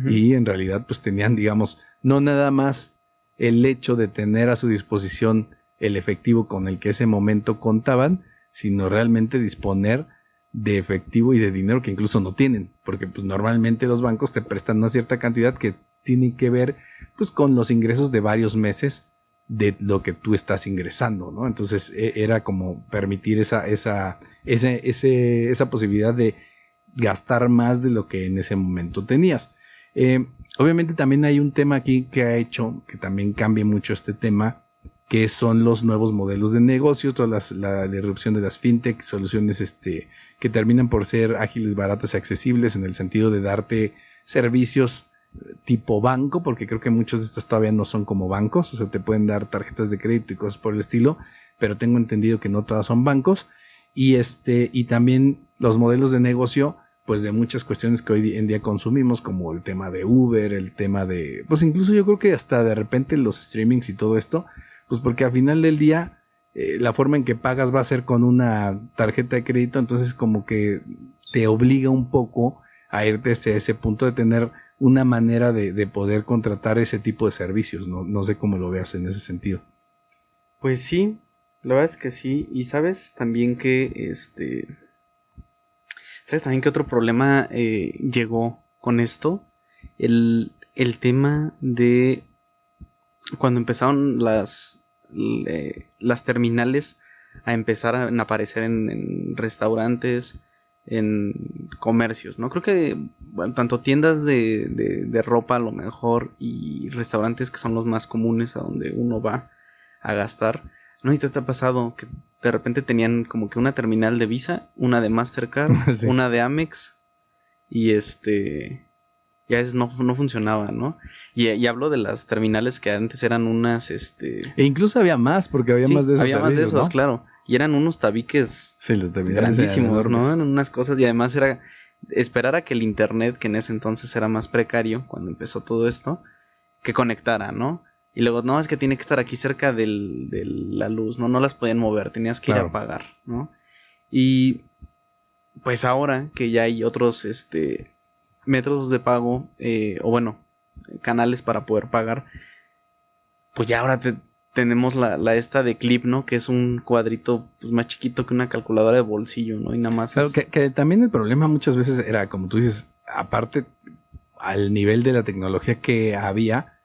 S3: Y en realidad pues tenían, digamos, no nada más el hecho de tener a su disposición el efectivo con el que ese momento contaban, sino realmente disponer de efectivo y de dinero que incluso no tienen, porque pues normalmente los bancos te prestan una cierta cantidad que tiene que ver pues con los ingresos de varios meses de lo que tú estás ingresando, ¿no? Entonces era como permitir esa posibilidad de gastar más de lo que en ese momento tenías. Obviamente también hay un tema aquí que ha hecho que también cambie mucho este tema, que son los nuevos modelos de negocio, la disrupción de las fintech, soluciones que terminan por ser ágiles, baratas y accesibles en el sentido de darte servicios tipo banco, porque creo que muchos de estos todavía no son como bancos, o sea, te pueden dar tarjetas de crédito y cosas por el estilo, pero tengo entendido que no todas son bancos, y también los modelos de negocio, pues de muchas cuestiones que hoy en día consumimos, como el tema de Uber, el tema de, pues incluso yo creo que hasta de repente los streamings y todo esto, pues porque al final del día la forma en que pagas va a ser con una tarjeta de crédito, entonces como que te obliga un poco a irte hacia ese punto de tener una manera de poder contratar ese tipo de servicios, no sé cómo lo veas en ese sentido.
S4: Pues sí, la verdad es que sí, y sabes también que ¿sabes también que otro problema llegó con esto? El tema de cuando empezaron las terminales a empezar a aparecer en restaurantes, en comercios, ¿no? Creo que bueno, tanto tiendas de ropa a lo mejor y restaurantes que son los más comunes a donde uno va a gastar. ¿No? ¿Y te ha pasado que de repente tenían como que una terminal de Visa, una de Mastercard, sí, una de Amex y ya no funcionaba, ¿no? Y hablo de las terminales que antes eran unas,
S3: E incluso había más, porque había más de esos
S4: había
S3: servicios,
S4: más de esos,
S3: ¿no?
S4: claro. Y eran unos tabiques
S3: sí, los tabiques
S4: grandísimos, ¿no? Eran unas cosas, y además era esperar a que el internet, que en ese entonces era más precario, cuando empezó todo esto, que conectara, ¿no? Y luego, no, es que tiene que estar aquí cerca de la luz, ¿no? No las podían mover, tenías que ir a pagar, ¿no? Y pues ahora que ya hay otros, métodos de pago, o bueno, canales para poder pagar, pues ya ahora tenemos la esta de Clip, ¿no? Que es un cuadrito pues, más chiquito que una calculadora de bolsillo, ¿no? Y nada más.
S3: Claro, que también el problema muchas veces era, como tú dices, aparte al nivel de la tecnología que había,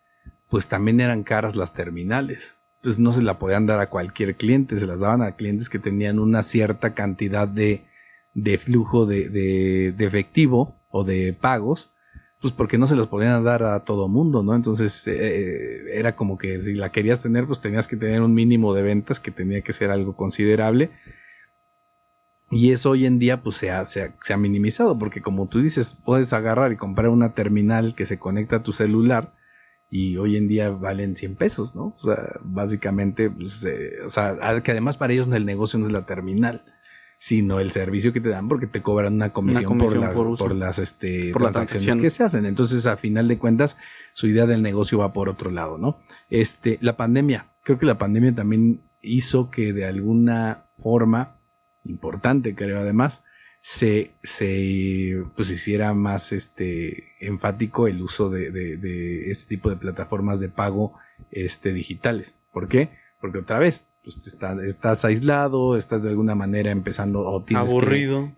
S3: pues también eran caras las terminales. Entonces no se la podían dar a cualquier cliente, se las daban a clientes que tenían una cierta cantidad de flujo de efectivo o de pagos, pues porque no se las podían dar a todo mundo, ¿no? Entonces era como que si la querías tener, pues tenías que tener un mínimo de ventas que tenía que ser algo considerable. Y eso hoy en día pues se ha minimizado, porque como tú dices, puedes agarrar y comprar una terminal que se conecta a tu celular y hoy en día valen 100 pesos, ¿no? O sea, básicamente, pues, que además para ellos el negocio no es la terminal, sino el servicio que te dan, porque te cobran una comisión por las transacciones que se hacen. Entonces, a final de cuentas, su idea del negocio va por otro lado, ¿no? La pandemia, creo que la pandemia también hizo que de alguna forma importante, creo, además, se pues hiciera más enfático el uso de este tipo de plataformas de pago digitales. ¿Por qué? Porque otra vez, pues estás aislado, estás de alguna manera empezando o tienes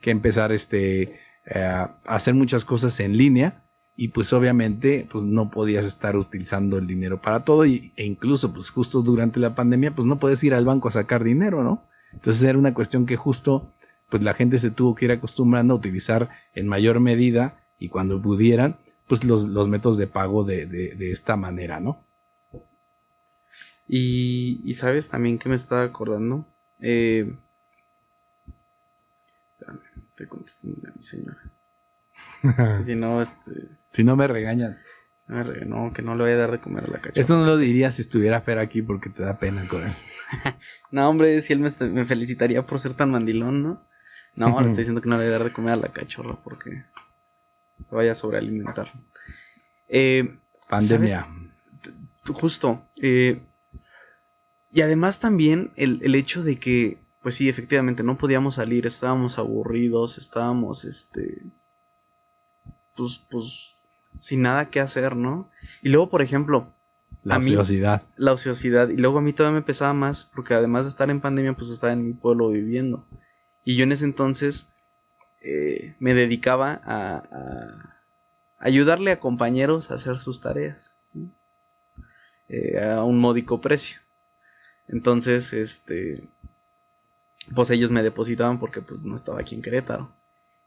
S3: que empezar a hacer muchas cosas en línea y pues obviamente pues no podías estar utilizando el dinero para todo e incluso pues justo durante la pandemia pues no podías ir al banco a sacar dinero, ¿no? Entonces era una cuestión que justo pues la gente se tuvo que ir acostumbrando a utilizar en mayor medida y cuando pudieran pues los métodos de pago de esta manera, ¿no?
S4: Y sabes también que me estaba acordando. Espérame, estoy contestando a mi señora. Si no,
S3: si no me regañan.
S4: No, que no le voy a dar de comer a la cachorra.
S3: Esto no lo diría si estuviera Fer aquí porque te da pena con él.
S4: No, hombre, si él me felicitaría por ser tan mandilón, ¿no? No, le estoy diciendo que no le voy a dar de comer a la cachorra porque se vaya a sobrealimentar.
S3: Pandemia.
S4: ¿Sabes? Justo. Y además también el hecho de que, pues sí, efectivamente, no podíamos salir, estábamos aburridos, estábamos, pues, sin nada que hacer, ¿no? Y luego, por ejemplo,
S3: la
S4: ociosidad. Y luego a mí todavía me pesaba más, porque además de estar en pandemia, pues estaba en mi pueblo viviendo. Y yo en ese entonces me dedicaba a ayudarle a compañeros a hacer sus tareas, ¿no? A un módico precio. Entonces, pues ellos me depositaban porque pues no estaba aquí en Querétaro.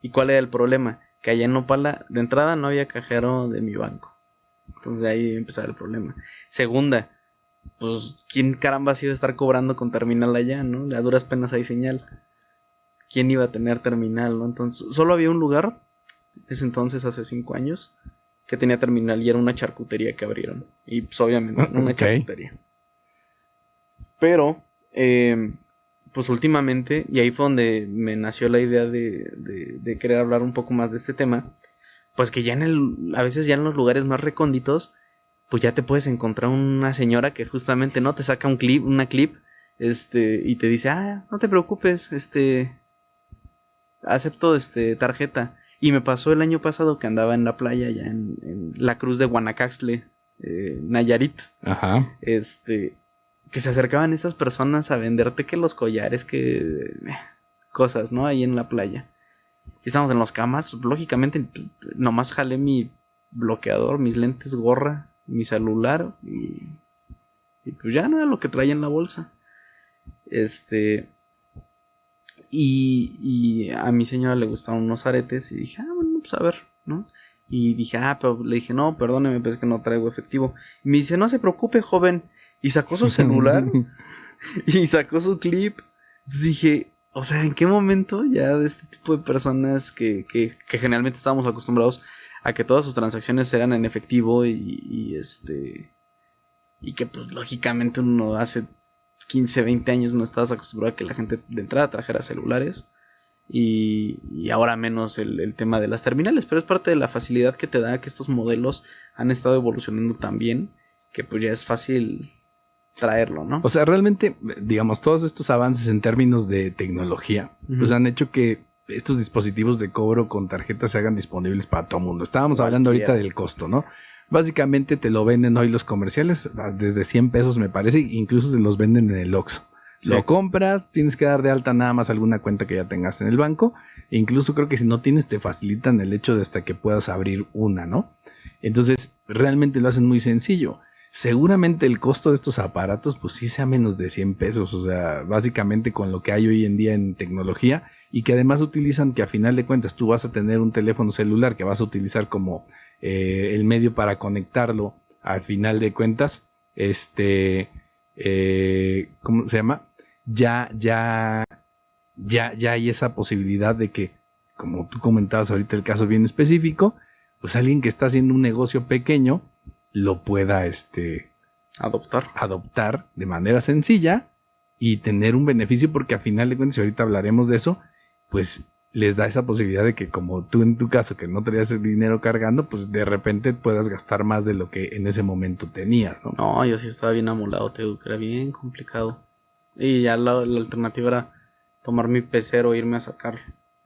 S4: ¿Y cuál era el problema? Que allá en Nopala, de entrada no había cajero de mi banco. Entonces ahí empezaba el problema. Segunda, pues ¿quién caramba se iba a estar cobrando con terminal allá, no? A duras penas hay señal. ¿Quién iba a tener terminal, no? Entonces, solo había un lugar, ese entonces hace 5 años, que tenía terminal y era una charcutería que abrieron. Y pues obviamente una charcutería. Pero, pues últimamente, y ahí fue donde me nació la idea de querer hablar un poco más de este tema, pues que ya a veces ya en los lugares más recónditos, pues ya te puedes encontrar una señora que justamente no te saca una clip, y te dice, no te preocupes, acepto tarjeta. Y me pasó el año pasado que andaba en la playa, ya en la cruz de Guanacaxtle, Nayarit.
S3: Ajá.
S4: Que se acercaban esas personas a venderte que los collares, que cosas, ¿no? Ahí en la playa. Y estábamos en los camas, lógicamente nomás jalé mi bloqueador, mis lentes, gorra, mi celular y pues ya no era lo que traía en la bolsa. Y a mi señora le gustaban unos aretes y dije, bueno, pues a ver, ¿no? Y dije, pero le dije, no, perdóneme, pero es que no traigo efectivo. Y me dice, no se preocupe, joven. Y sacó su celular y sacó su clip. Entonces dije, o sea, ¿en qué momento ya de este tipo de personas que generalmente estábamos acostumbrados a que todas sus transacciones eran en efectivo y que pues lógicamente uno hace 15, 20 años no estabas acostumbrado a que la gente de entrada trajera celulares? y ahora menos el tema de las terminales, pero es parte de la facilidad que te da que estos modelos han estado evolucionando tan bien que pues ya es fácil traerlo, ¿no?
S3: O sea, realmente, digamos, todos estos avances en términos de tecnología, pues han hecho que estos dispositivos de cobro con tarjetas se hagan disponibles para todo el mundo. Estábamos hablando ahorita del costo, ¿no? Básicamente te lo venden hoy los comerciales desde 100 pesos, me parece, incluso te los venden en el Oxxo. Sí. Lo compras, tienes que dar de alta nada más alguna cuenta que ya tengas en el banco. E incluso creo que si no tienes, te facilitan el hecho de hasta que puedas abrir una, ¿no? Entonces, realmente lo hacen muy sencillo. Seguramente el costo de estos aparatos, pues sí sea menos de 100 pesos. O sea, básicamente con lo que hay hoy en día en tecnología y que además utilizan que a final de cuentas tú vas a tener un teléfono celular que vas a utilizar como el medio para conectarlo al final de cuentas. ¿Cómo se llama? Ya hay esa posibilidad de que, como tú comentabas ahorita el caso bien específico, pues alguien que está haciendo un negocio pequeño lo pueda adoptar de manera sencilla y tener un beneficio, porque a final de cuentas, y ahorita hablaremos de eso, pues les da esa posibilidad de que, como tú en tu caso, que no traías el dinero cargando, pues de repente puedas gastar más de lo que en ese momento tenías, ¿no?
S4: No, yo sí estaba bien amolado, te digo que era bien complicado. Y ya la alternativa era tomar mi pecero e irme a sacar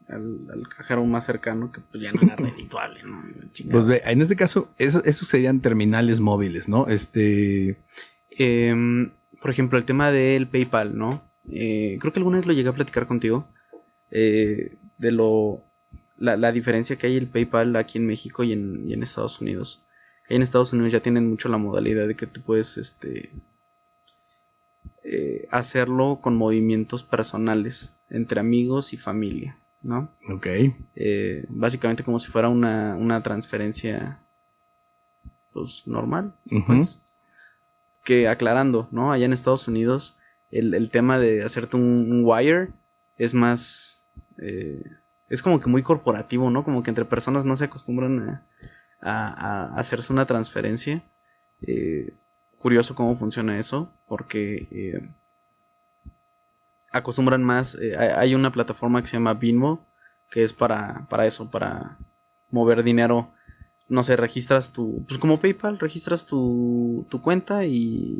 S4: al cajero más cercano, que pues ya no era redituable, ¿no?
S3: Pues en este caso, eso serían terminales móviles, ¿no?
S4: Por ejemplo, el tema del PayPal, ¿no? Creo que alguna vez lo llegué a platicar contigo. La diferencia que hay el PayPal aquí en México y en Estados Unidos. En Estados Unidos ya tienen mucho la modalidad de que tú puedes hacerlo con movimientos personales entre amigos y familia, ¿no?
S3: Ok.
S4: Básicamente como si fuera una transferencia pues normal. Pues, que aclarando, ¿no? Allá en Estados Unidos el tema de hacerte un wire es más es como que muy corporativo, ¿no? Como que entre personas no se acostumbran a hacerse una transferencia. Curioso cómo funciona eso, porque acostumbran más. Hay una plataforma que se llama Venmo, que es para eso, para mover dinero. No sé, registras pues como PayPal, registras tu cuenta y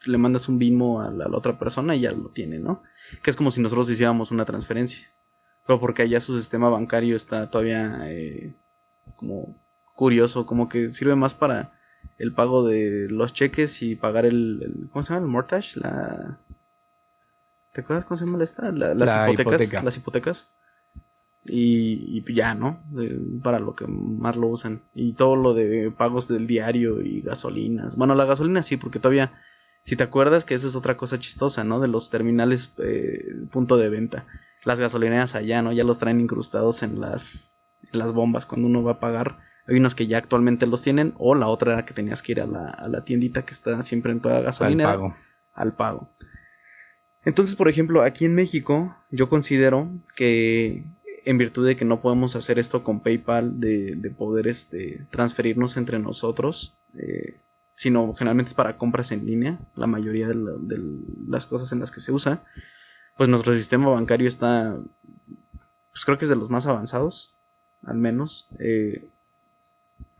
S4: le mandas un Venmo a la otra persona y ya lo tiene, ¿no? Que es como si nosotros hiciéramos una transferencia. Pero porque allá su sistema bancario está todavía como curioso, como que sirve más para el pago de los cheques y pagar ¿cómo se llama? El mortgage, ¿te acuerdas cómo se llama esta? Las hipotecas. Las hipotecas. Y ya, ¿no? Para lo que más lo usan. Y todo lo de pagos del diario y gasolinas. Bueno, la gasolina sí, porque todavía, si te acuerdas que esa es otra cosa chistosa, ¿no? De los terminales punto de venta. Las gasolineras allá, ¿no? Ya los traen incrustados en las bombas cuando uno va a pagar. Hay unos que ya actualmente los tienen, o la otra era que tenías que ir a la tiendita que está siempre en toda gasolinera. Al pago. Entonces, por ejemplo, aquí en México, yo considero que en virtud de que no podemos hacer esto con PayPal, de poder transferirnos entre nosotros, sino generalmente es para compras en línea, la mayoría de las cosas en las que se usa, pues nuestro sistema bancario está, pues creo que es de los más avanzados, al menos,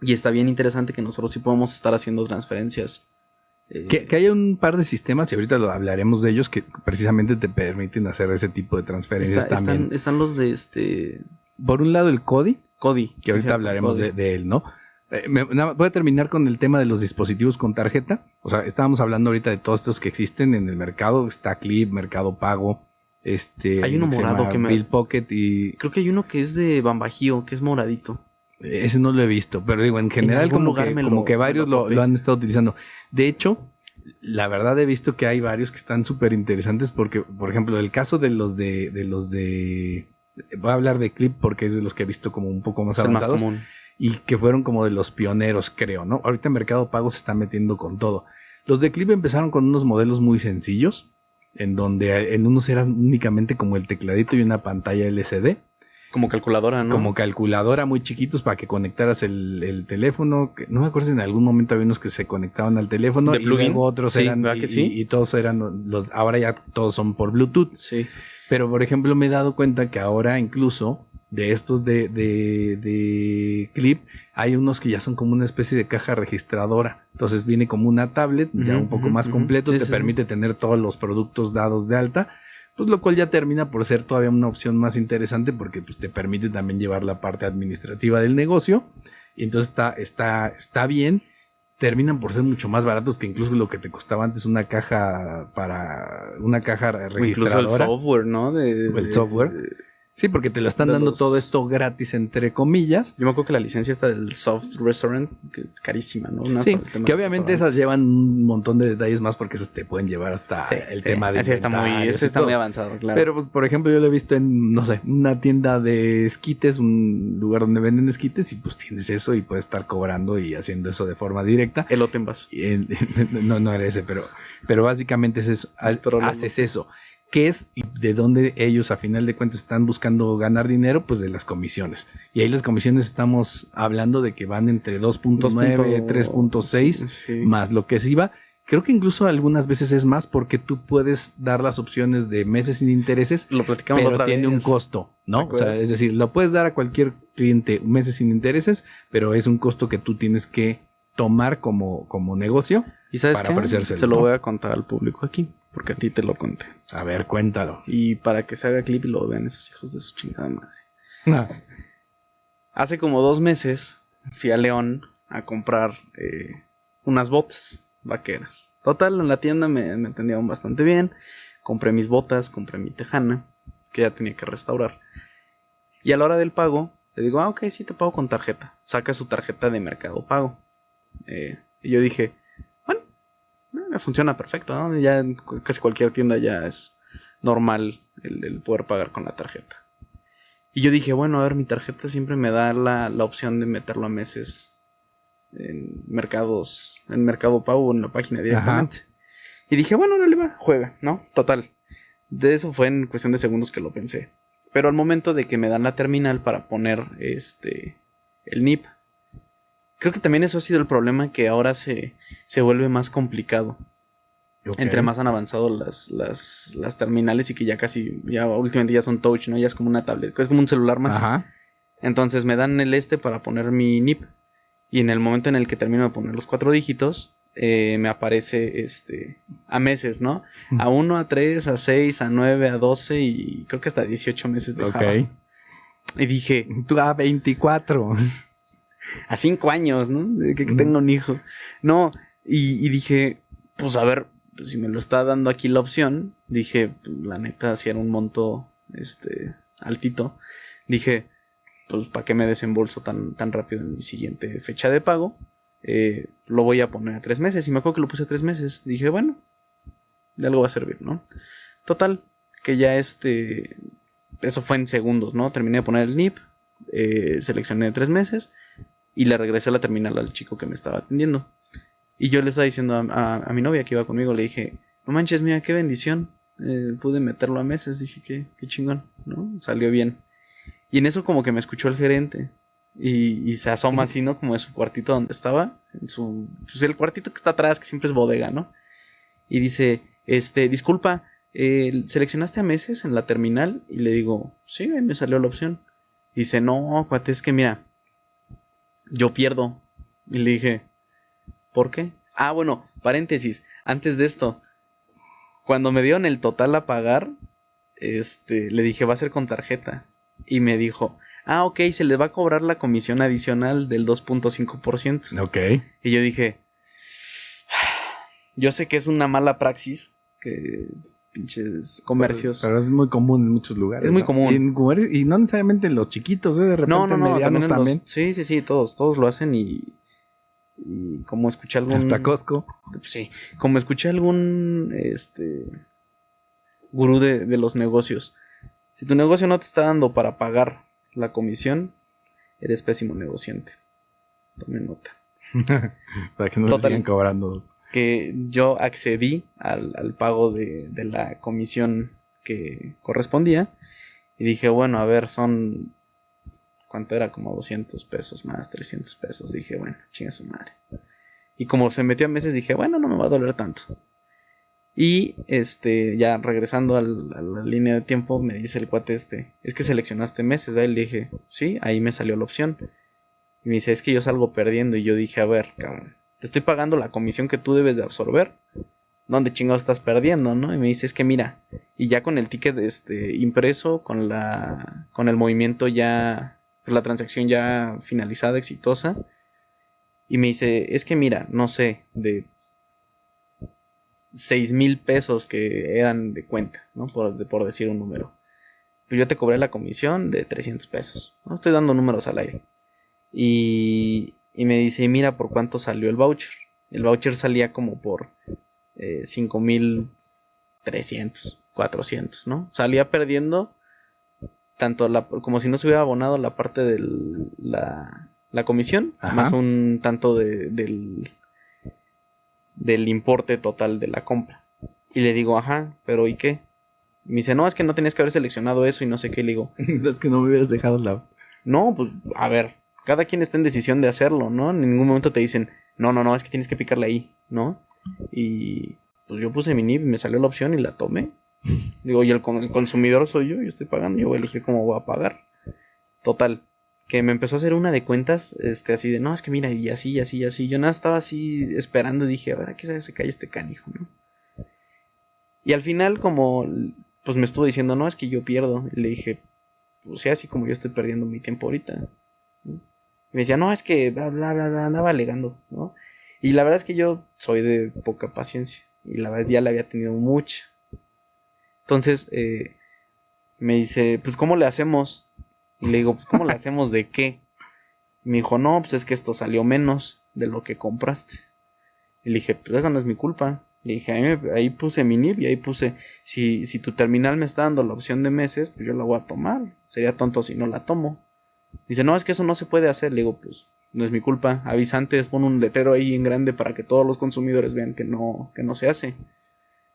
S4: y está bien interesante que nosotros sí podamos estar haciendo transferencias.
S3: Que hay un par de sistemas, y ahorita hablaremos de ellos, que precisamente te permiten hacer ese tipo de transferencias también.
S4: Están los de
S3: Por un lado el CODI, que ahorita
S4: sí,
S3: hablaremos de él, ¿no? Voy a terminar con el tema de los dispositivos con tarjeta. O sea, estábamos hablando ahorita de todos estos que existen en el mercado. Está Clip, Mercado Pago,
S4: hay uno morado que
S3: Bill Pocket y...
S4: Creo que hay uno que es de Bambajío, que es moradito.
S3: Ese no lo he visto, pero digo, en general como que varios lo han estado utilizando. De hecho, la verdad he visto que hay varios que están súper interesantes porque, por ejemplo, el caso de los de... Voy a hablar de Clip porque es de los que he visto como un poco más avanzados. Más común. Y que fueron como de los pioneros, creo, ¿no? Ahorita Mercado Pago se está metiendo con todo. Los de Clip empezaron con unos modelos muy sencillos, en donde en unos eran únicamente como el tecladito y una pantalla LCD.
S4: Como calculadora, ¿no?
S3: como calculadora muy chiquitos para que conectaras el teléfono. No me acuerdo si en algún momento había unos que se conectaban al teléfono
S4: ¿De
S3: y
S4: plugin?
S3: luego otros
S4: Sí,
S3: eran
S4: ¿verdad que sí?
S3: y todos eran ahora ya todos son por Bluetooth.
S4: Sí.
S3: Pero por ejemplo me he dado cuenta que ahora incluso de estos de clip hay unos que ya son como una especie de caja registradora. Entonces viene como una tablet ya un poco más completo,
S4: Sí,
S3: te
S4: sí,
S3: permite tener todos los productos dados de alta. Pues lo cual ya termina por ser todavía una opción más interesante porque pues, te permite también llevar la parte administrativa del negocio. Y entonces está bien. Terminan por ser mucho más baratos que incluso lo que te costaba antes una caja
S4: O incluso el
S3: registradora.
S4: software, ¿no?
S3: El software. Sí, porque te lo están
S4: de
S3: dando
S4: los-
S3: todo esto gratis, entre comillas.
S4: Yo me acuerdo que la licencia está del Soft Restaurant, que es carísima, ¿no?
S3: Sí,
S4: Para el tema
S3: que
S4: de
S3: obviamente
S4: restaurantes.
S3: esas llevan un montón de detalles más porque esas te pueden llevar hasta
S4: Sí,
S3: el
S4: sí.
S3: tema de
S4: Ese está
S3: inventarios
S4: ese
S3: y
S4: está
S3: todo.
S4: muy avanzado, claro.
S3: Pero, pues, por ejemplo, yo lo he visto en, no sé, una tienda de esquites, un lugar donde venden esquites y pues tienes eso y puedes estar cobrando y haciendo eso de forma directa.
S4: Elote en vaso.
S3: Y no era ese, pero básicamente es eso. Haces eso. ¿Qué es y de dónde ellos a final de cuentas están buscando ganar dinero? Pues de las comisiones. Y ahí las comisiones estamos hablando de que van entre 2.9, 3.6
S4: Sí.
S3: más lo que es IVA. Creo que incluso algunas veces es más porque tú puedes dar las opciones de meses sin intereses,
S4: Lo platicamos
S3: pero
S4: otra
S3: tiene un
S4: vez.
S3: costo, ¿no?
S4: ¿Te
S3: O sea,
S4: acuerdas?
S3: es decir, lo puedes dar a cualquier cliente meses sin intereses, pero es un costo que tú tienes que tomar como negocio.
S4: ¿Y sabes
S3: para
S4: qué?
S3: ofrecérselo,
S4: Se lo
S3: ¿no?
S4: voy a contar al público aquí, porque a ti te lo conté.
S3: A ver, cuéntalo.
S4: Y para que se haga clip y lo vean esos hijos de su chingada madre. Hace como 2 meses fui a León a comprar unas botas vaqueras. Total, en la tienda me atendieron bastante bien. Compré mis botas, compré mi tejana, que ya tenía que restaurar. Y a la hora del pago, le digo, ok, sí, te pago con tarjeta. Saca su tarjeta de Mercado Pago. Y yo dije, bueno, me funciona perfecto, ¿no? Ya en casi cualquier tienda ya es normal el poder pagar con la tarjeta. Y yo dije, bueno, a ver, mi tarjeta siempre me da la opción de meterlo a meses en Mercado Pago o en la página directamente. Y dije, bueno, no le va, juega, ¿no? Total. De eso fue en cuestión de segundos que lo pensé. Pero al momento de que me dan la terminal para poner el NIP, creo que también eso ha sido el problema, que ahora se vuelve más complicado.
S3: Ok.
S4: Entre más han avanzado las terminales y que ya últimamente ya son touch, ¿no? Ya es como una tablet, es como un celular más.
S3: Ajá.
S4: Entonces me dan el para poner mi NIP. Y en el momento en el que termino de poner los 4 dígitos, me aparece a meses, ¿no? A 1, a 3, a 6, a 9, a 12 y creo que hasta 18 meses de Java.
S3: Ok.
S4: Y dije,
S3: Tú a 24.
S4: a 5 años, ¿no? De que tengo un hijo. No, y dije, pues a ver, pues, si me lo está dando aquí la opción, dije, pues, la neta, si era un monto altito, dije, pues para qué me desembolso tan rápido en mi siguiente fecha de pago. Lo voy a poner a 3 meses. Y me acuerdo que lo puse a 3 meses. Dije, bueno, de algo va a servir, ¿no? Total, que ya eso fue en segundos, ¿no? Terminé de poner el NIP, seleccioné 3 meses y le regresé la terminal al chico que me estaba atendiendo. Y yo le estaba diciendo a mi novia que iba conmigo, le dije, no manches, mira, qué bendición. Pude meterlo a meses. Dije, qué chingón, ¿no? Salió bien. Y en eso como que me escuchó el gerente. Y se asoma así, ¿no? Como de su cuartito donde estaba. Pues el cuartito que está atrás, que siempre es bodega, ¿no? Y dice, disculpa, ¿seleccionaste a meses en la terminal? Y le digo, sí, ahí me salió la opción. Y dice, no, cuate, es que mira, yo pierdo. Y le dije, ¿por qué? Ah, bueno, paréntesis, antes de esto, cuando me dieron el total a pagar, le dije, va a ser con tarjeta. Y me dijo, ah, ok, se le va a cobrar la comisión adicional del 2.5%.
S3: Ok.
S4: Y yo dije, yo sé que es una mala praxis, que pinches comercios...
S3: Pero es muy común en muchos lugares.
S4: Es muy
S3: ¿no?
S4: común.
S3: Y en comercios, y no necesariamente en los chiquitos, de repente
S4: No,
S3: en medianos
S4: en los-
S3: también.
S4: Sí, todos lo hacen y como escuché algún...
S3: Hasta Costco.
S4: Sí, como escuché algún gurú de los negocios. Si tu negocio no te está dando para pagar la comisión, eres pésimo negociante. Tome nota.
S3: Para que no te
S4: Total.
S3: sigan cobrando.
S4: Que yo accedí al pago de la comisión que correspondía. Y dije, bueno, a ver, son ¿cuánto era? Como 200 pesos más, 300 pesos. Dije, bueno, chinga su madre. Y como se metió a meses, dije, bueno, no me va a doler tanto. Y ya regresando a la línea de tiempo, me dice el cuate es que seleccionaste meses, ¿verdad? Y le dije, sí, ahí me salió la opción. Y me dice, es que yo salgo perdiendo. Y yo dije, a ver, cabrón, te estoy pagando la comisión que tú debes de absorber. ¿Dónde chingados estás perdiendo, no? Y me dice, es que mira, y ya con el ticket impreso, con el movimiento ya, la transacción ya finalizada, exitosa. Y me dice, es que mira, no sé, de 6,000 pesos que eran de cuenta, ¿no? Por decir un número. Pues yo te cobré la comisión de 300 pesos, ¿no? Estoy dando números al aire. Y me dice, mira por cuánto salió el voucher. El voucher salía como por 5,300, 400, ¿no? Salía perdiendo tanto como si no se hubiera abonado la parte de la comisión, ajá, más un tanto del importe total de la compra. Y le digo, ajá, pero ¿y qué? Me dice, no, es que no tenías que haber seleccionado eso y no sé qué. Le digo,
S3: es que no me hubieras dejado
S4: No, pues, a ver, cada quien está en decisión de hacerlo, ¿no? En ningún momento te dicen, no, es que tienes que picarle ahí, ¿no? Y pues yo puse mi NIP y me salió la opción y la tomé. Digo, y el consumidor soy yo estoy pagando, yo voy a elegir cómo voy a pagar. Total, que me empezó a hacer una de cuentas, así de, no, es que mira, y así. Yo nada, estaba así esperando y dije, a ver, ¿a qué se cae este canijo, no? Y al final, como, pues me estuvo diciendo, no, es que yo pierdo. Y le dije, pues sí, así como yo estoy perdiendo mi tiempo ahorita, ¿no? Y me decía, no, es que bla, bla, bla, bla, andaba alegando, ¿no? Y la verdad es que yo soy de poca paciencia. Y la verdad ya la había tenido mucha. Entonces, me dice, pues, ¿cómo le hacemos? Y le digo, pues, ¿cómo le hacemos de qué? Y me dijo, no, pues es que esto salió menos de lo que compraste. Y le dije, pues esa no es mi culpa. Le dije, ahí puse mi NIP y ahí puse, si tu terminal me está dando la opción de meses, pues yo la voy a tomar. Sería tonto si no la tomo. Dice, no, es que eso no se puede hacer. Le digo, pues no es mi culpa. Avisa antes, pon un letrero ahí en grande para que todos los consumidores vean que no se hace.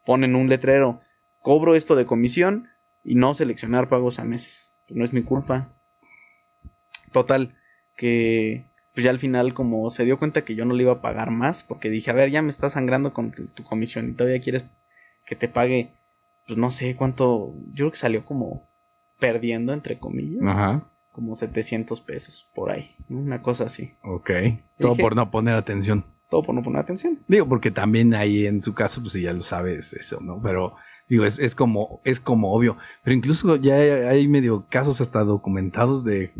S4: Ponen un letrero, cobro esto de comisión y no seleccionar pagos a meses. Pues no es mi culpa. Total, que pues ya al final como se dio cuenta que yo no le iba a pagar más, porque dije, a ver, ya me estás sangrando con tu comisión y todavía quieres que te pague, pues no sé cuánto, yo creo que salió como perdiendo, entre comillas. Ajá. Como 700 pesos por ahí, ¿no? Una cosa así.
S3: Ok. Todo dije, por no poner atención.
S4: Todo por no poner atención.
S3: Digo, porque también ahí en su caso, pues ya lo sabes eso, ¿no? Pero digo, es como obvio. Pero incluso ya hay medio casos hasta documentados de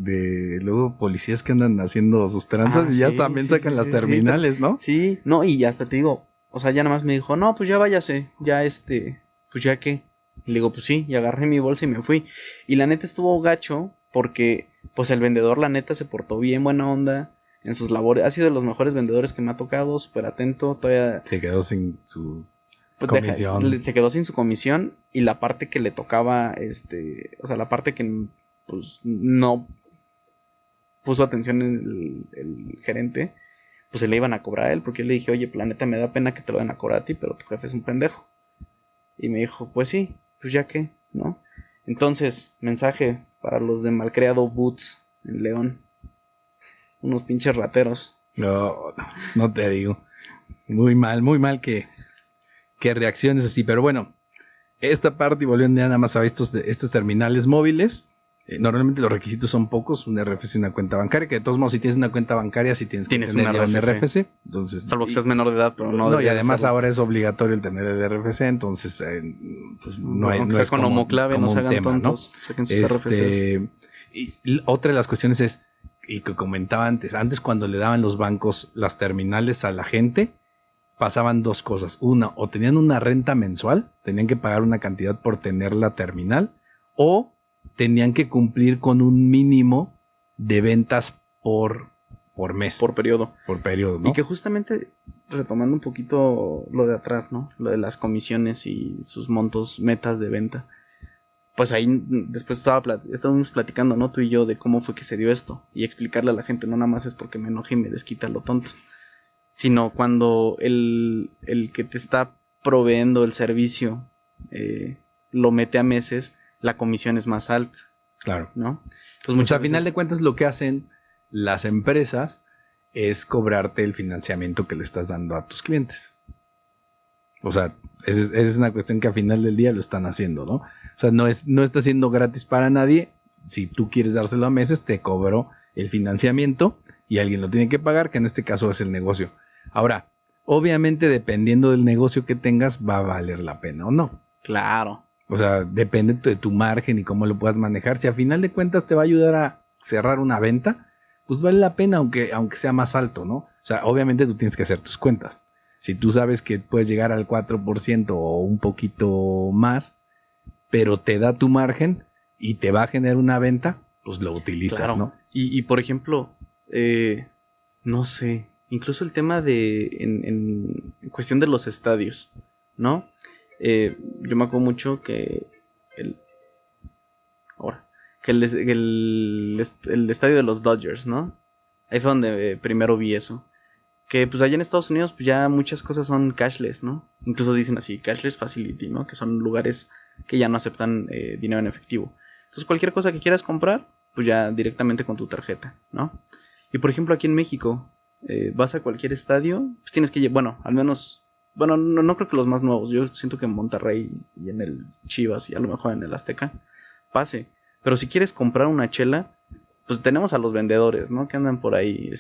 S3: luego policías que andan haciendo sus tranzas y ya también sacan las terminales, ¿no?
S4: Sí, no, y hasta te digo, o sea, ya nada más me dijo, no, pues ya váyase, ya pues ya qué. Y le digo, pues sí, y agarré mi bolsa y me fui. Y la neta estuvo gacho porque, pues el vendedor, la neta, se portó bien buena onda en sus labores. Ha sido de los mejores vendedores que me ha tocado, súper atento, todavía...
S3: Se quedó sin su comisión.
S4: Se quedó sin su comisión y la parte que le tocaba, o sea, la parte que, pues, no puso atención el gerente, pues se le iban a cobrar a él, porque yo le dije, oye, planeta, me da pena que te lo den a cobrar a ti, pero tu jefe es un pendejo. Y me dijo, pues sí, pues ya qué, ¿no? Entonces, mensaje para los de Malcriado Boots en León. Unos pinches rateros.
S3: No te digo. Muy mal que reacciones así. Pero bueno, esta parte, y volviendo ya nada más a estos terminales móviles, normalmente los requisitos son pocos. Un RFC y una cuenta bancaria, que de todos modos, si tienes una cuenta bancaria, sí tienes que tener un RFC. Entonces,
S4: salvo que seas menor de edad, pero
S3: no y además ahora es obligatorio el tener el RFC, entonces pues no es
S4: con homoclave, no se hagan tema, tontos, ¿no? Saquen sus RFCs.
S3: Y otra de las cuestiones es, y que comentaba antes cuando le daban los bancos las terminales a la gente, pasaban dos cosas. Una, o tenían una renta mensual, tenían que pagar una cantidad por tener la terminal, o tenían que cumplir con un mínimo de ventas por mes.
S4: Por periodo.
S3: Por periodo, ¿no?
S4: Y que justamente, retomando un poquito lo de atrás, ¿no? Lo de las comisiones y sus montos, metas de venta. Pues ahí después estábamos platicando, ¿no? Tú y yo de cómo fue que se dio esto. Y explicarle a la gente, no nada más es porque me enoje y me desquita lo tonto. Sino cuando el que te está proveyendo el servicio lo mete a meses, la comisión es más alta.
S3: Claro.
S4: ¿no? Entonces,
S3: Pues
S4: muchas
S3: a final
S4: veces-
S3: de cuentas lo que hacen las empresas es cobrarte el financiamiento que le estás dando a tus clientes. O sea, esa es una cuestión que a final del día lo están haciendo, ¿no? O sea, no está siendo gratis para nadie. Si tú quieres dárselo a meses, te cobro el financiamiento y alguien lo tiene que pagar, que en este caso es el negocio. Ahora, obviamente dependiendo del negocio que tengas, va a valer la pena o no.
S4: Claro.
S3: O sea, depende de tu margen y cómo lo puedas manejar. Si a final de cuentas te va a ayudar a cerrar una venta, pues vale la pena aunque sea más alto, ¿no? O sea, obviamente tú tienes que hacer tus cuentas. Si tú sabes que puedes llegar al 4% o un poquito más, pero te da tu margen y te va a generar una venta, pues lo utilizas,
S4: Claro.
S3: ¿no?
S4: Y por ejemplo, no sé, incluso el tema de en cuestión de los estadios, ¿no? Yo me acuerdo mucho que el estadio de los Dodgers, ¿no? Ahí fue donde primero vi eso. Que pues allá en Estados Unidos pues ya muchas cosas son cashless, ¿no? Incluso dicen así, cashless facility, ¿no? Que son lugares que ya no aceptan dinero en efectivo. Entonces cualquier cosa que quieras comprar, pues ya directamente con tu tarjeta, ¿no? Y por ejemplo aquí en México, vas a cualquier estadio, pues tienes que, bueno, al menos, bueno, no creo que los más nuevos, yo siento que en Monterrey y en el Chivas y a lo mejor en el Azteca, pase. Pero si quieres comprar una chela, pues tenemos a los vendedores, ¿no? Que andan por ahí,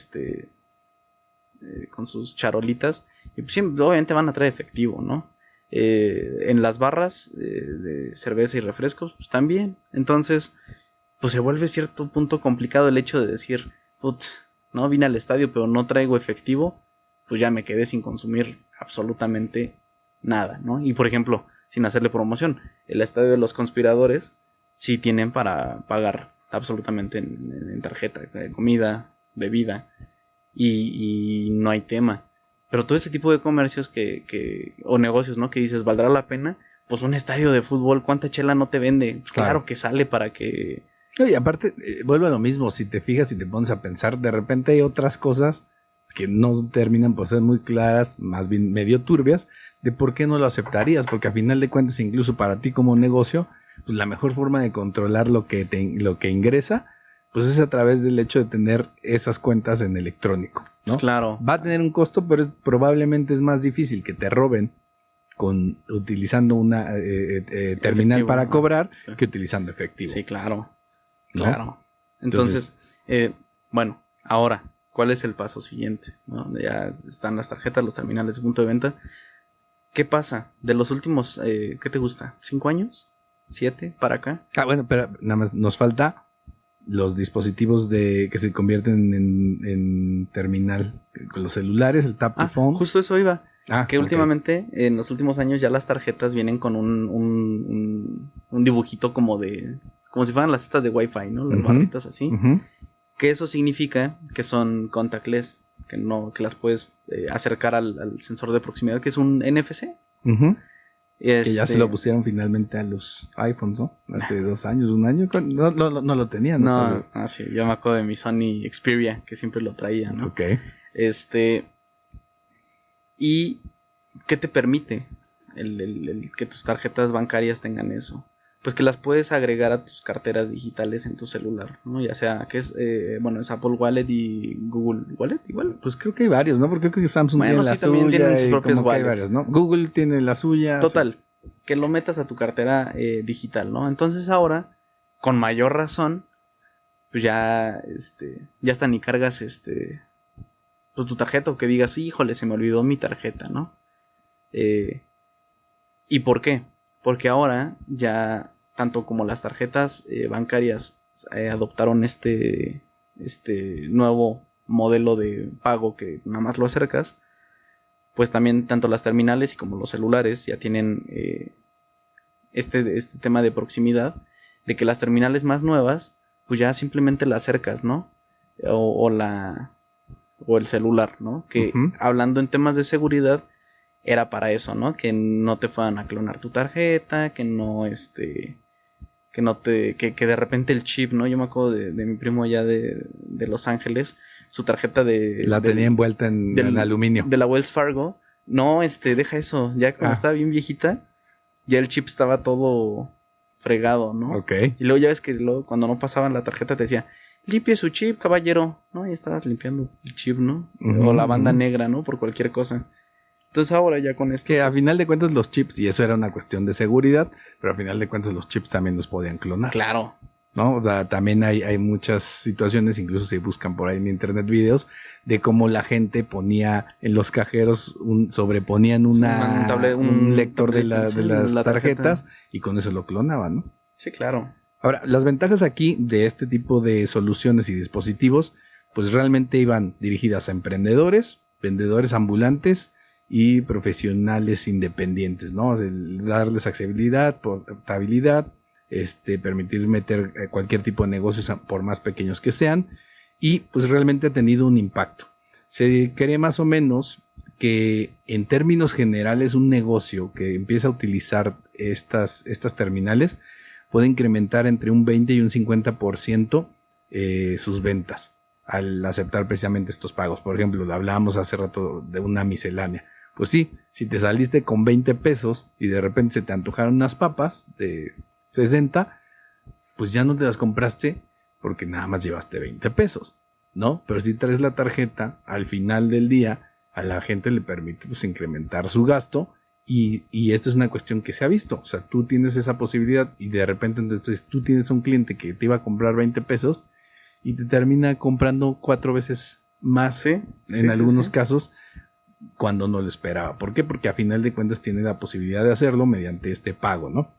S4: con sus charolitas, y pues siempre, obviamente van a traer efectivo, ¿no? En las barras de cerveza y refrescos, pues también. Entonces, pues se vuelve cierto punto complicado el hecho de decir, no vine al estadio pero no traigo efectivo, pues ya me quedé sin consumir absolutamente nada, ¿no? Y por ejemplo, sin hacerle promoción, el estadio de los conspiradores sí tienen para pagar absolutamente en tarjeta, comida, bebida, y no hay tema. Pero todo ese tipo de comercios o negocios, ¿no? Que dices, ¿valdrá la pena? Pues un estadio de fútbol, ¿cuánta chela no te vende? Pues claro que sale para que...
S3: Y aparte, vuelve a lo mismo, si te fijas y te pones a pensar, de repente hay otras cosas que no terminan por ser muy claras, más bien medio turbias, de por qué no lo aceptarías, porque a final de cuentas, incluso para ti como negocio, pues la mejor forma de controlar lo que ingresa, pues es a través del hecho de tener esas cuentas en electrónico, ¿no?
S4: Claro.
S3: Va a tener un costo, pero probablemente es más difícil que te roben utilizando una terminal
S4: Efectivo,
S3: para
S4: ¿no?
S3: cobrar que utilizando efectivo.
S4: Sí, claro.
S3: ¿No?
S4: Claro. Entonces, bueno, ahora, ¿cuál es el paso siguiente? ¿No? Ya están las tarjetas, los terminales de punto de venta. ¿Qué pasa? De los últimos, ¿qué te gusta? ¿5 años? ¿7 para acá?
S3: Bueno, pero nada más nos falta los dispositivos que se convierten en terminal con los celulares, el tap to phone.
S4: Justo eso iba. Que
S3: ok.
S4: últimamente, en los últimos años, ya las tarjetas vienen con un dibujito como si fueran las estas de Wi-Fi, ¿no? Las barritas así.
S3: Ujú.
S4: Que eso significa que son contactless, que las puedes acercar al sensor de proximidad, que es un NFC.
S3: Ujú. Que ya se lo
S4: Este,
S3: pusieron finalmente a los iPhones, ¿no? Hace 2 años, 1 año. No lo tenían.
S4: No, sí, yo me acuerdo de mi Sony Xperia, que siempre lo traía, ¿no?
S3: Ok.
S4: ¿Y qué te permite el que tus tarjetas bancarias tengan eso? Pues que las puedes agregar a tus carteras digitales en tu celular, ¿no? Ya sea que es Apple Wallet y Google Wallet igual.
S3: Pues creo que hay varios, ¿no? Porque creo que Samsung
S4: Bueno,
S3: tiene la
S4: sí, también
S3: suya
S4: tienen sus
S3: y
S4: propios
S3: como que hay
S4: wallets.
S3: varios, ¿no? Google tiene la suya.
S4: Total, que lo metas a tu cartera digital, ¿no? Entonces ahora, con mayor razón, pues ya hasta ni cargas pues tu tarjeta, o que digas, híjole, se me olvidó mi tarjeta, ¿no? ¿Y por qué? Porque ahora ya, tanto como las tarjetas bancarias adoptaron este nuevo modelo de pago que nada más lo acercas, pues también tanto las terminales y como los celulares ya tienen este tema de proximidad, de que las terminales más nuevas, pues ya simplemente la acercas, ¿no? O el celular, ¿no? Que hablando en temas de seguridad, era para eso, ¿no? Que no te fueran a clonar tu tarjeta, que no que de repente el chip, ¿no? Yo me acuerdo de mi primo allá de Los Ángeles, su tarjeta
S3: tenía envuelta en aluminio.
S4: De la Wells Fargo. No, deja eso, ya cuando estaba bien viejita, ya el chip estaba todo fregado, ¿no?
S3: Ok.
S4: Y luego ya ves que luego cuando no pasaban la tarjeta te decía, limpie su chip, caballero, ¿no? Y estabas limpiando el chip, ¿no?
S3: Ujú,
S4: O la banda
S3: ujú.
S4: negra, ¿no? Por cualquier cosa. Entonces ahora ya con esto...
S3: Que a
S4: pues,
S3: final de cuentas los chips, y eso era una cuestión de seguridad, pero a final de cuentas los chips también los podían clonar.
S4: claro.
S3: ¿No? O sea, también hay muchas situaciones, incluso se buscan por ahí en internet videos, de cómo la gente ponía en los cajeros, sobreponían un lector de,
S4: tablete,
S3: de
S4: sí,
S3: las
S4: la tarjeta.
S3: tarjetas y con eso lo clonaban, ¿no?
S4: Sí, claro.
S3: Ahora, las ventajas aquí de este tipo de soluciones y dispositivos, pues realmente iban dirigidas a emprendedores, vendedores ambulantes y profesionales independientes, ¿no? Darles accesibilidad, portabilidad, permitir meter cualquier tipo de negocios por más pequeños que sean, y pues realmente ha tenido un impacto. Se cree más o menos que en términos generales un negocio que empieza a utilizar estas terminales puede incrementar entre un 20 y un 50% sus ventas al aceptar precisamente estos pagos. Por ejemplo, hablábamos hace rato de una miscelánea. Pues sí, si te saliste con 20 pesos y de repente se te antojaron unas papas de 60, pues ya no te las compraste porque nada más llevaste 20 pesos, ¿no? Pero si traes la tarjeta, al final del día, a la gente le permite pues incrementar su gasto y esta es una cuestión que se ha visto. O sea, tú tienes esa posibilidad y de repente entonces tú tienes un cliente que te iba a comprar 20 pesos y te termina comprando 4 veces más
S4: Sí,
S3: en algunos casos cuando no lo esperaba. ¿Por qué? Porque a final de cuentas tiene la posibilidad de hacerlo mediante este pago, ¿no?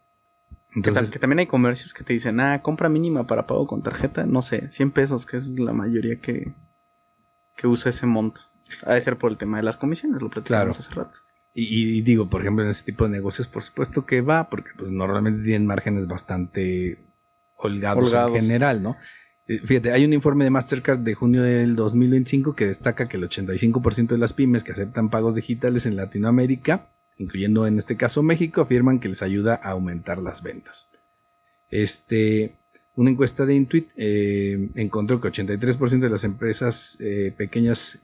S3: Entonces,
S4: Que también hay comercios que te dicen, compra mínima para pago con tarjeta, no sé, 100 pesos, que es la mayoría que usa ese monto. Ha de ser por el tema de las comisiones, lo platicamos hace rato.
S3: y digo, por ejemplo, en ese tipo de negocios, por supuesto que va, porque pues normalmente tienen márgenes bastante holgados. En general, ¿no? Fíjate, hay un informe de Mastercard de junio del 2025 que destaca que el 85% de las pymes que aceptan pagos digitales en Latinoamérica, incluyendo en este caso México, afirman que les ayuda a aumentar las ventas. Una encuesta de Intuit encontró que 83% de las empresas pequeñas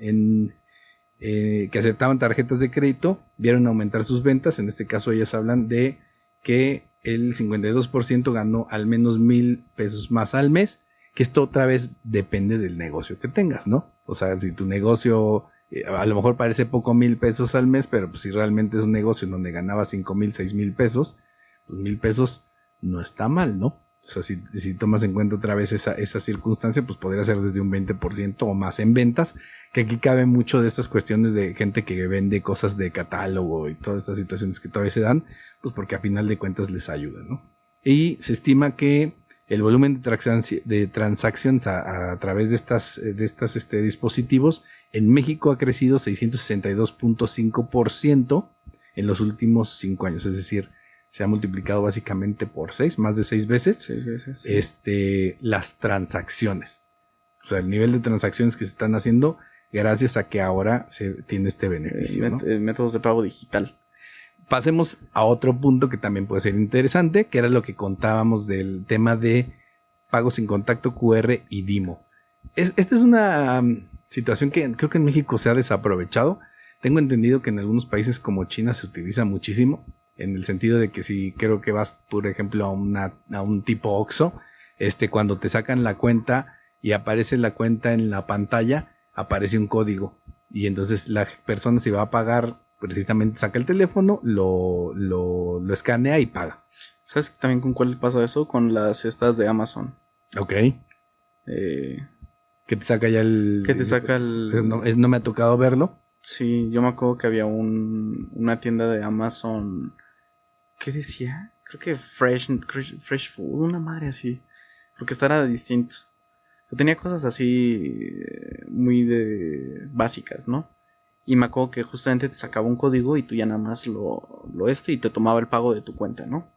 S3: que aceptaban tarjetas de crédito vieron aumentar sus ventas. En este caso ellas hablan de que el 52% ganó al menos 1,000 pesos más al mes, que esto otra vez depende del negocio que tengas, ¿no? O sea, si tu negocio a lo mejor parece poco 1,000 pesos al mes, pero pues si realmente es un negocio en donde ganabas 5,000, 6,000 pesos, pues 1,000 pesos no está mal, ¿no? O sea, si tomas en cuenta otra vez esa circunstancia, pues podría ser desde un 20% o más en ventas, que aquí cabe mucho de estas cuestiones de gente que vende cosas de catálogo y todas estas situaciones que todavía se dan, pues porque a final de cuentas les ayuda, ¿no? Y se estima que el volumen de transacciones a través de estas dispositivos en México ha crecido 662.5% en los últimos 5 años, es decir, se ha multiplicado básicamente por 6, más de 6 veces.
S4: 6 veces. Sí.
S3: Las transacciones. O sea, el nivel de transacciones que se están haciendo gracias a que ahora se tiene este beneficio, ¿no?
S4: Métodos de pago digital.
S3: Pasemos a otro punto que también puede ser interesante, que era lo que contábamos del tema de pagos sin contacto QR y DIMO. Esta es una situación que creo que en México se ha desaprovechado. Tengo entendido que en algunos países como China se utiliza muchísimo, en el sentido de que si creo que vas, por ejemplo, a un tipo Oxxo, cuando te sacan la cuenta y aparece la cuenta en la pantalla, aparece un código. Y entonces la persona se va a pagar, precisamente saca el teléfono, lo escanea y paga.
S4: ¿Sabes también con cuál pasa eso? Con las cestas de Amazon.
S3: Ok. Que te saca ya el...
S4: Que te saca el...
S3: No me ha tocado verlo.
S4: Sí, yo me acuerdo que había una tienda de Amazon... ¿Qué decía? Creo que Fresh Food, una madre así. Porque esta era distinto. Yo tenía cosas así muy básicas, ¿no? Y me acuerdo que justamente te sacaba un código y tú ya nada más y te tomaba el pago de tu cuenta, ¿no?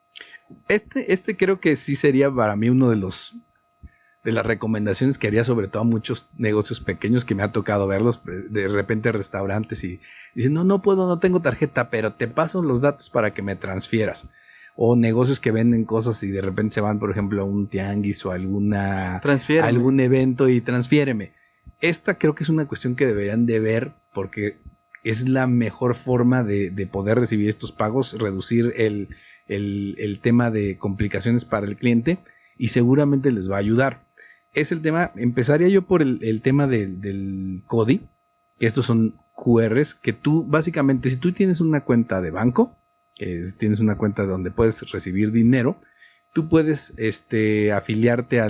S3: Creo que sí sería para mí uno de las recomendaciones que haría sobre todo a muchos negocios pequeños que me ha tocado verlos, de repente restaurantes y dicen, no puedo, no tengo tarjeta, pero te paso los datos para que me transfieras. O negocios que venden cosas y de repente se van, por ejemplo, a un tianguis o algún evento y transfiéreme. Esta creo que es una cuestión que deberían de ver porque es la mejor forma de poder recibir estos pagos, reducir el tema de complicaciones para el cliente y seguramente les va a ayudar. Es el tema, empezaría yo por el tema del CODI, que estos son QRs que tú básicamente, si tú tienes una cuenta de banco, tienes una cuenta donde puedes recibir dinero, tú puedes afiliarte a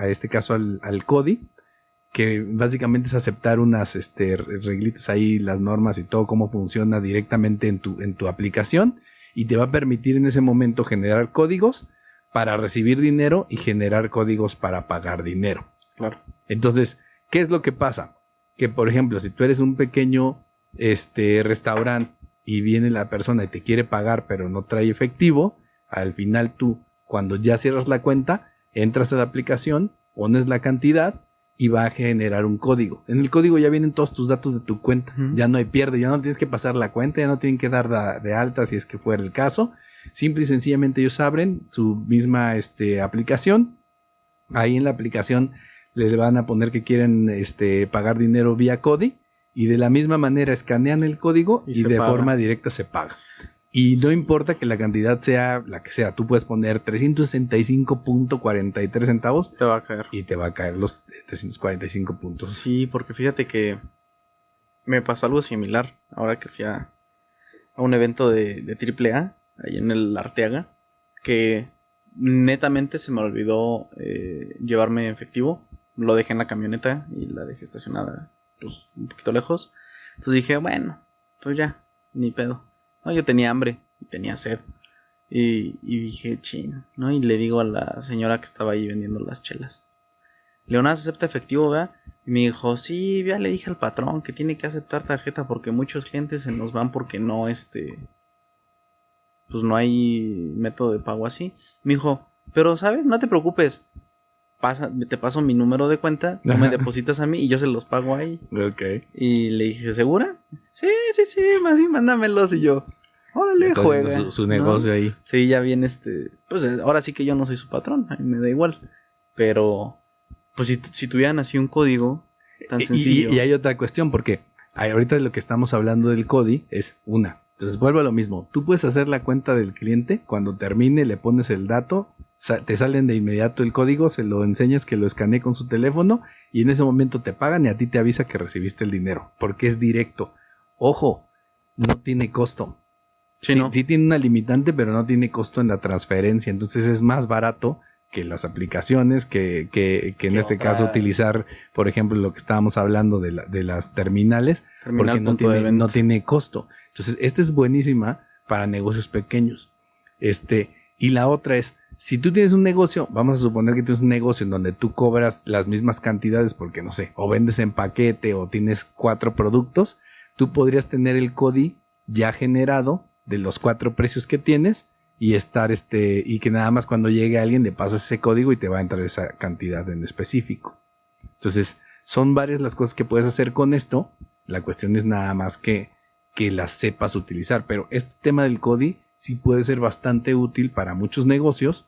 S3: este caso al CODI, que básicamente es aceptar unas reglitas ahí, las normas y todo cómo funciona directamente en tu aplicación, y te va a permitir en ese momento generar códigos para recibir dinero y generar códigos para pagar dinero.
S4: Claro.
S3: Entonces, ¿qué es lo que pasa? Que, por ejemplo, si tú eres un pequeño restaurante y viene la persona y te quiere pagar pero no trae efectivo, al final tú, cuando ya cierras la cuenta, entras a la aplicación, pones la cantidad y va a generar un código. En el código ya vienen todos tus datos de tu cuenta. Ya no hay pierde, ya no tienes que pasar la cuenta, ya no tienen que dar de alta si es que fuera el caso. Simple y sencillamente ellos abren su misma aplicación. Ahí en la aplicación les van a poner que quieren pagar dinero vía CODI, y de la misma manera escanean el código y de forma directa se paga. Y no importa que la cantidad sea la que sea, tú puedes poner 365.43 centavos.
S4: Te va a caer.
S3: Y te va a caer los 345 puntos.
S4: Sí, porque fíjate que me pasó algo similar ahora que fui a un evento de AAA, ahí en el Arteaga, que netamente se me olvidó llevarme efectivo. Lo dejé en la camioneta y la dejé estacionada pues un poquito lejos. Entonces dije, bueno, pues ya, ni pedo. No, yo tenía hambre y tenía sed. Y dije, chino, ¿no? Y le digo a la señora que estaba ahí vendiendo las chelas: Leonás, ¿acepta efectivo, verdad? Y me dijo, sí, ya le dije al patrón que tiene que aceptar tarjeta porque muchos clientes se nos van porque no, pues no hay método de pago así. Me dijo, pero, ¿sabes? No te preocupes. Te paso mi número de cuenta, tú me depositas a mí y yo se los pago ahí.
S3: Ok.
S4: Y le dije, ¿segura? Sí, más bien mándamelos. Y yo, órale, juega.
S3: Su negocio, ¿no? Ahí.
S4: Sí, ya bien, pues ahora sí que yo no soy su patrón, a mí me da igual. Pero, pues si tuvieran así un código tan sencillo.
S3: Y hay otra cuestión, porque ahorita de lo que estamos hablando del CODI es una. Entonces vuelvo a lo mismo. Tú puedes hacer la cuenta del cliente, cuando termine le pones el dato, te salen de inmediato el código, se lo enseñas que lo escanee con su teléfono y en ese momento te pagan y a ti te avisa que recibiste el dinero, porque es directo. Ojo, no tiene costo.
S4: Sí, ¿no?
S3: Sí tiene una limitante, pero no tiene costo en la transferencia, entonces es más barato que las aplicaciones, que en este caso utilizar, por ejemplo, lo que estábamos hablando de las terminales, porque no tiene costo. Entonces, esta es buenísima para negocios pequeños. Y la otra es, si tú tienes un negocio, vamos a suponer que tienes un negocio en donde tú cobras las mismas cantidades porque, no sé, o vendes en paquete o tienes 4 productos, tú podrías tener el CODI ya generado de los 4 precios que tienes y y que nada más cuando llegue alguien le pasas ese código y te va a entrar esa cantidad en específico. Entonces, son varias las cosas que puedes hacer con esto. La cuestión es nada más que las sepas utilizar, pero este tema del CODI sí puede ser bastante útil para muchos negocios,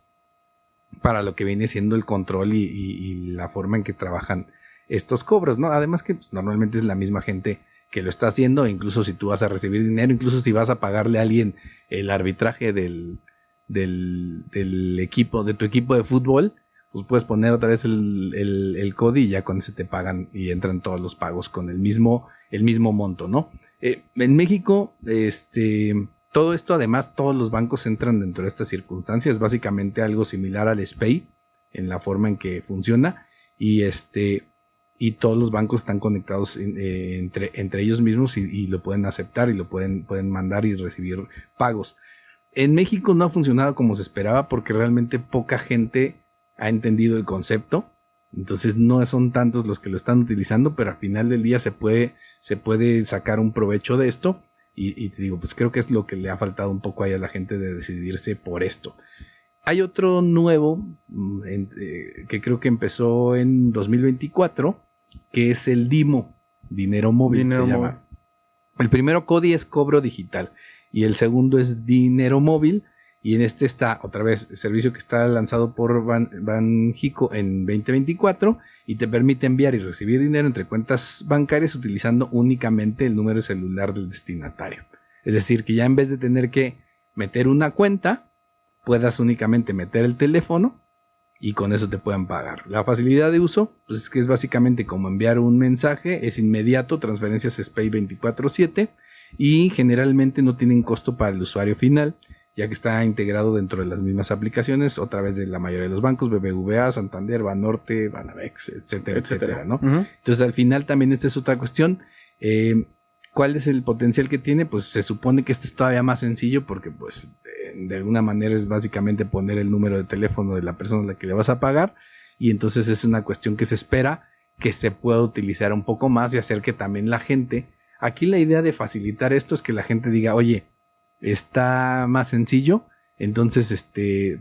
S3: para lo que viene siendo el control y la forma en que trabajan estos cobros, ¿no? Además que pues, normalmente es la misma gente que lo está haciendo, incluso si tú vas a recibir dinero, incluso si vas a pagarle a alguien el arbitraje del equipo, de tu equipo de fútbol, pues puedes poner otra vez el CODI y ya con ese te pagan y entran todos los pagos con el mismo monto, ¿no? En México, todo esto, además, todos los bancos entran dentro de estas circunstancias. Es básicamente algo similar al SPAY en la forma en que funciona y todos los bancos están conectados entre ellos mismos y lo pueden aceptar y lo pueden mandar y recibir pagos. En México no ha funcionado como se esperaba porque realmente poca gente ha entendido el concepto. Entonces no son tantos los que lo están utilizando, pero al final del día se puede sacar un provecho de esto. Y te digo, pues creo que es lo que le ha faltado un poco ahí a la gente de decidirse por esto. Hay otro nuevo que creo que empezó en 2024, que es el DIMO, Dinero Móvil se llama. El primero CODI es cobro digital y el segundo es Dinero Móvil. Y en este está, otra vez, el servicio que está lanzado por Banxico en 2024 y te permite enviar y recibir dinero entre cuentas bancarias utilizando únicamente el número celular del destinatario. Es decir, que ya en vez de tener que meter una cuenta, puedas únicamente meter el teléfono y con eso te puedan pagar. La facilidad de uso, pues es que es básicamente como enviar un mensaje, es inmediato, transferencias SPAY 24/7 y generalmente no tienen costo para el usuario final, ya que está integrado dentro de las mismas aplicaciones, otra vez de la mayoría de los bancos, BBVA, Santander, Banorte, Banamex, etcétera, ¿no?
S4: Uh-huh.
S3: Entonces al final también esta es otra cuestión. ¿Cuál es el potencial que tiene? Pues se supone que este es todavía más sencillo porque pues de alguna manera es básicamente poner el número de teléfono de la persona a la que le vas a pagar y entonces es una cuestión que se espera que se pueda utilizar un poco más y hacer que también la gente, aquí la idea de facilitar esto es que la gente diga, oye, está más sencillo, entonces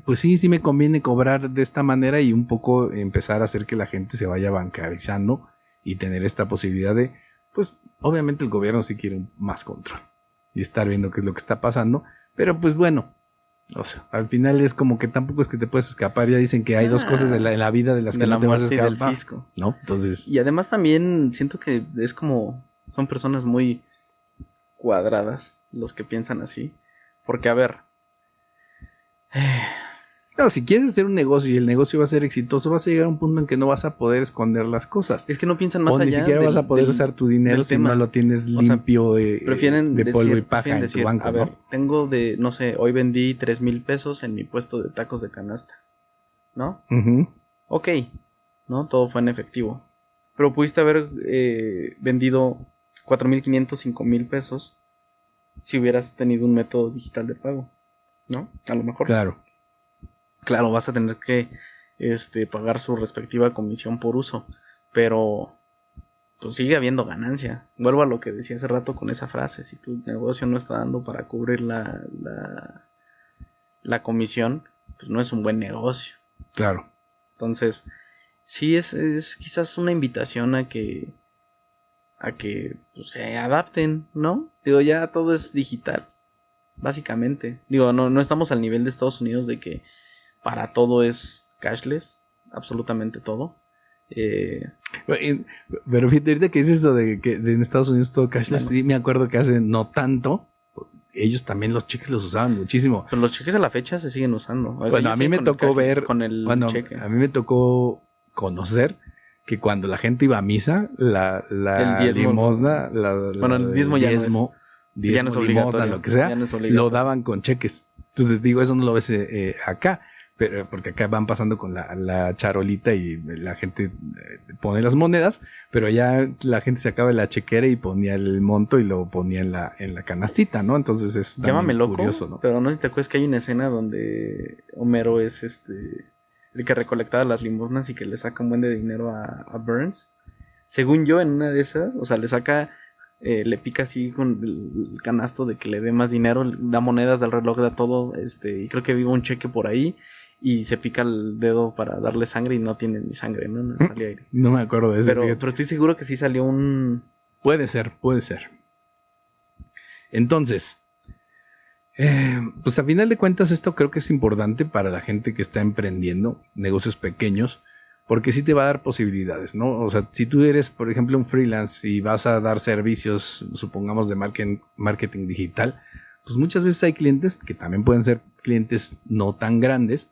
S3: pues sí me conviene cobrar de esta manera y un poco empezar a hacer que la gente se vaya bancarizando y tener esta posibilidad de, pues obviamente el gobierno sí quiere más control y estar viendo qué es lo que está pasando, pero pues bueno, o sea, al final es como que tampoco es que te puedes escapar, ya dicen que hay dos cosas en la vida de las que no te vas a escapar,
S4: del fisco.
S3: ¿no? Entonces,
S4: y además también siento que es como, son personas muy cuadradas los que piensan así, porque a ver,
S3: no, si quieres hacer un negocio y el negocio va a ser exitoso, vas a llegar a un punto en que no vas a poder esconder las cosas.
S4: es que no piensan más
S3: O
S4: allá.
S3: ni siquiera vas a poder usar tu dinero si no lo tienes limpio
S4: prefieren
S3: de polvo
S4: decir,
S3: y paja en tu banco,
S4: a ver,
S3: ¿no?
S4: tengo no sé, hoy vendí 3,000 pesos en mi puesto de tacos de canasta, ¿no?
S3: Uh-huh.
S4: Ok, ¿no? Todo fue en efectivo. Pero pudiste haber vendido 4,500, 5,000 pesos si hubieras tenido un método digital de pago, ¿no? A lo mejor. Claro, vas a tener que pagar su respectiva comisión por uso, pero pues sigue habiendo ganancia. Vuelvo a lo que decía hace rato con esa frase, si tu negocio no está dando para cubrir la comisión, pues no es un buen negocio.
S3: Claro.
S4: Entonces, sí es quizás una invitación a que pues, se adapten, ¿no? Digo, ya todo es digital, básicamente. Digo, no estamos al nivel de Estados Unidos de que para todo es cashless, absolutamente todo.
S3: Pero fíjate, ahorita que dices esto de que en Estados Unidos todo cashless, bueno, sí me acuerdo que hace no tanto, ellos también los cheques los usaban muchísimo.
S4: Pero los cheques a la fecha se siguen usando. O sea,
S3: bueno, a mí me tocó ver,
S4: con el cheque.
S3: A mí me tocó conocer que cuando la gente iba a misa, la limosna,
S4: bueno, el diezmo ya no es
S3: limosna, lo que sea, lo daban con cheques. Entonces digo, eso no lo ves acá, pero porque acá van pasando con la charolita y la gente pone las monedas, pero ya la gente sacaba la chequera y ponía el monto y lo ponía en la canastita, ¿no? Entonces es
S4: llámame loco,
S3: curioso, ¿no?
S4: Pero no sé si te acuerdas que hay una escena donde Homero es el que recolectaba las limosnas y que le saca un buen de dinero a Burns. Según yo, en una de esas, o sea, le saca, le pica así con el canasto de que le dé más dinero, da monedas del reloj, da todo, y creo que vive un cheque por ahí. Y se pica el dedo para darle sangre y no tiene ni sangre, ¿no? No sale aire.
S3: No me acuerdo de eso.
S4: Pero estoy seguro que sí salió un...
S3: Puede ser. Entonces, pues a final de cuentas esto creo que es importante para la gente que está emprendiendo negocios pequeños, porque sí te va a dar posibilidades, ¿no? O sea, si tú eres, por ejemplo, un freelance y vas a dar servicios, supongamos de marketing digital, pues muchas veces hay clientes que también pueden ser clientes no tan grandes,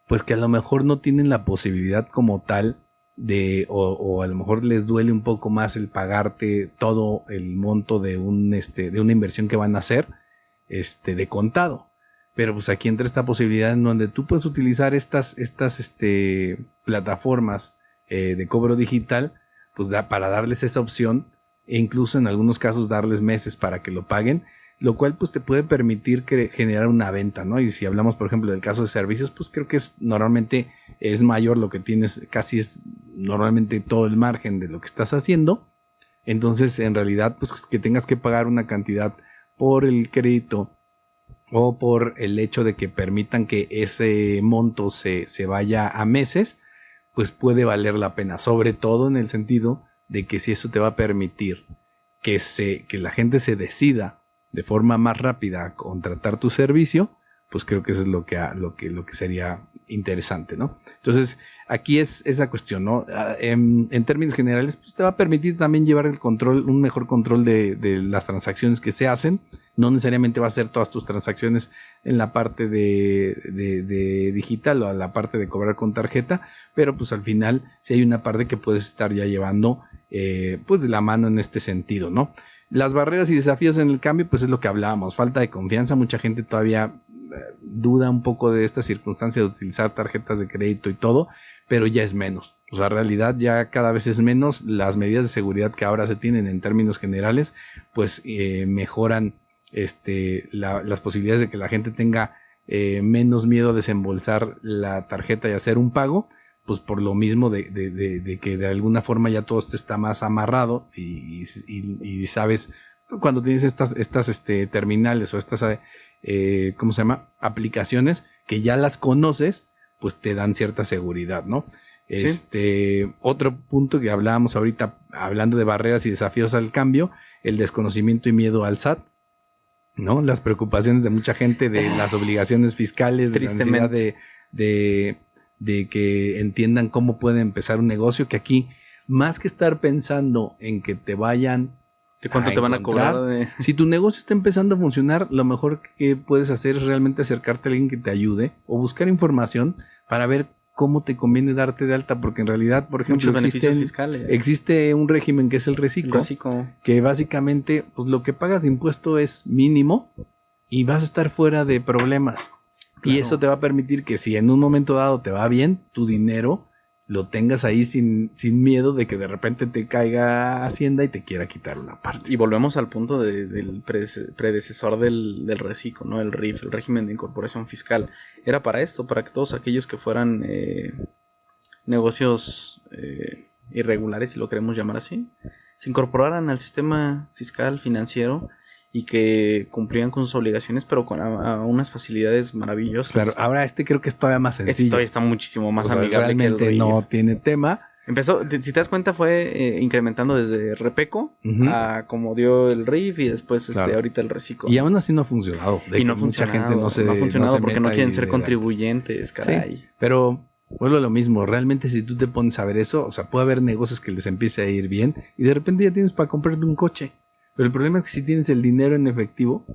S3: pues que a lo mejor no tienen la posibilidad como tal de, o a lo mejor les duele un poco más el pagarte todo el monto de de una inversión que van a hacer, de contado. Pero pues aquí entra esta posibilidad en donde tú puedes utilizar estas plataformas de cobro digital, pues para darles esa opción e incluso en algunos casos darles meses para que lo paguen, lo cual pues te puede permitir generar una venta, ¿no? Y si hablamos por ejemplo del caso de servicios, pues creo que normalmente es mayor lo que tienes, casi es normalmente todo el margen de lo que estás haciendo. Entonces en realidad pues que tengas que pagar una cantidad por el crédito o por el hecho de que permitan que ese monto se vaya a meses, pues puede valer la pena, sobre todo en el sentido de que si eso te va a permitir que la gente se decida de forma más rápida a contratar tu servicio, pues creo que eso es lo que sería interesante, ¿no? Entonces, aquí es esa cuestión, ¿no? En términos generales, pues te va a permitir también llevar un mejor control de las transacciones que se hacen, No necesariamente va a ser todas tus transacciones en la parte de digital o a la parte de cobrar con tarjeta, pero pues al final sí hay una parte que puedes estar ya llevando pues de la mano en este sentido, ¿no? Las barreras y desafíos en el cambio, pues es lo que hablábamos, falta de confianza, mucha gente todavía duda un poco de esta circunstancia de utilizar tarjetas de crédito y todo, pero ya es menos. O sea, en realidad ya cada vez es menos. Las medidas de seguridad que ahora se tienen en términos generales, pues mejoran las posibilidades de que la gente tenga menos miedo a desembolsar la tarjeta y hacer un pago, pues por lo mismo de que de alguna forma ya todo esto está más amarrado y sabes, cuando tienes estas terminales o estas ¿cómo se llama? Aplicaciones que ya las conoces, pues te dan cierta seguridad, ¿no? ¿Sí? Otro punto que hablábamos ahorita, hablando de barreras y desafíos al cambio, el desconocimiento y miedo al SAT, ¿no? Las preocupaciones de mucha gente de las obligaciones fiscales, de la necesidad de que entiendan cómo pueden empezar un negocio, que aquí, más que estar pensando en que te vayan
S4: ¿de cuánto te van a cobrar?
S3: Si tu negocio está empezando a funcionar, lo mejor que puedes hacer es realmente acercarte a alguien que te ayude o buscar información para ver cómo te conviene darte de alta, porque en realidad, por ejemplo, existe un régimen que es el reciclo, que básicamente pues lo que pagas de impuesto es mínimo y vas a estar fuera de problemas. Claro. Y eso te va a permitir que si en un momento dado te va bien, tu dinero lo tengas ahí sin miedo de que de repente te caiga Hacienda y te quiera quitar una parte.
S4: Y volvemos al punto del predecesor del reciclo, ¿no? El RIF, el régimen de incorporación fiscal. Era para esto, para que todos aquellos que fueran negocios irregulares, si lo queremos llamar así, se incorporaran al sistema fiscal financiero y que cumplían con sus obligaciones, pero con unas facilidades maravillosas.
S3: Claro, ahora creo que es todavía más sencillo.
S4: Está muchísimo más amigable
S3: realmente que el RIF. No tiene tema.
S4: Empezó, si te das cuenta, fue incrementando desde Repeco a como dio el RIF y después ahorita el reciclo.
S3: Y aún así no ha funcionado.
S4: Y no ha funcionado. Mucha gente no ha funcionado porque no quieren ser contribuyentes, caray.
S3: Sí, pero vuelvo a lo mismo. Realmente si tú te pones a ver eso, o sea, puede haber negocios que les empiece a ir bien y de repente ya tienes para comprarte un coche. Pero el problema es que si tienes el dinero en efectivo,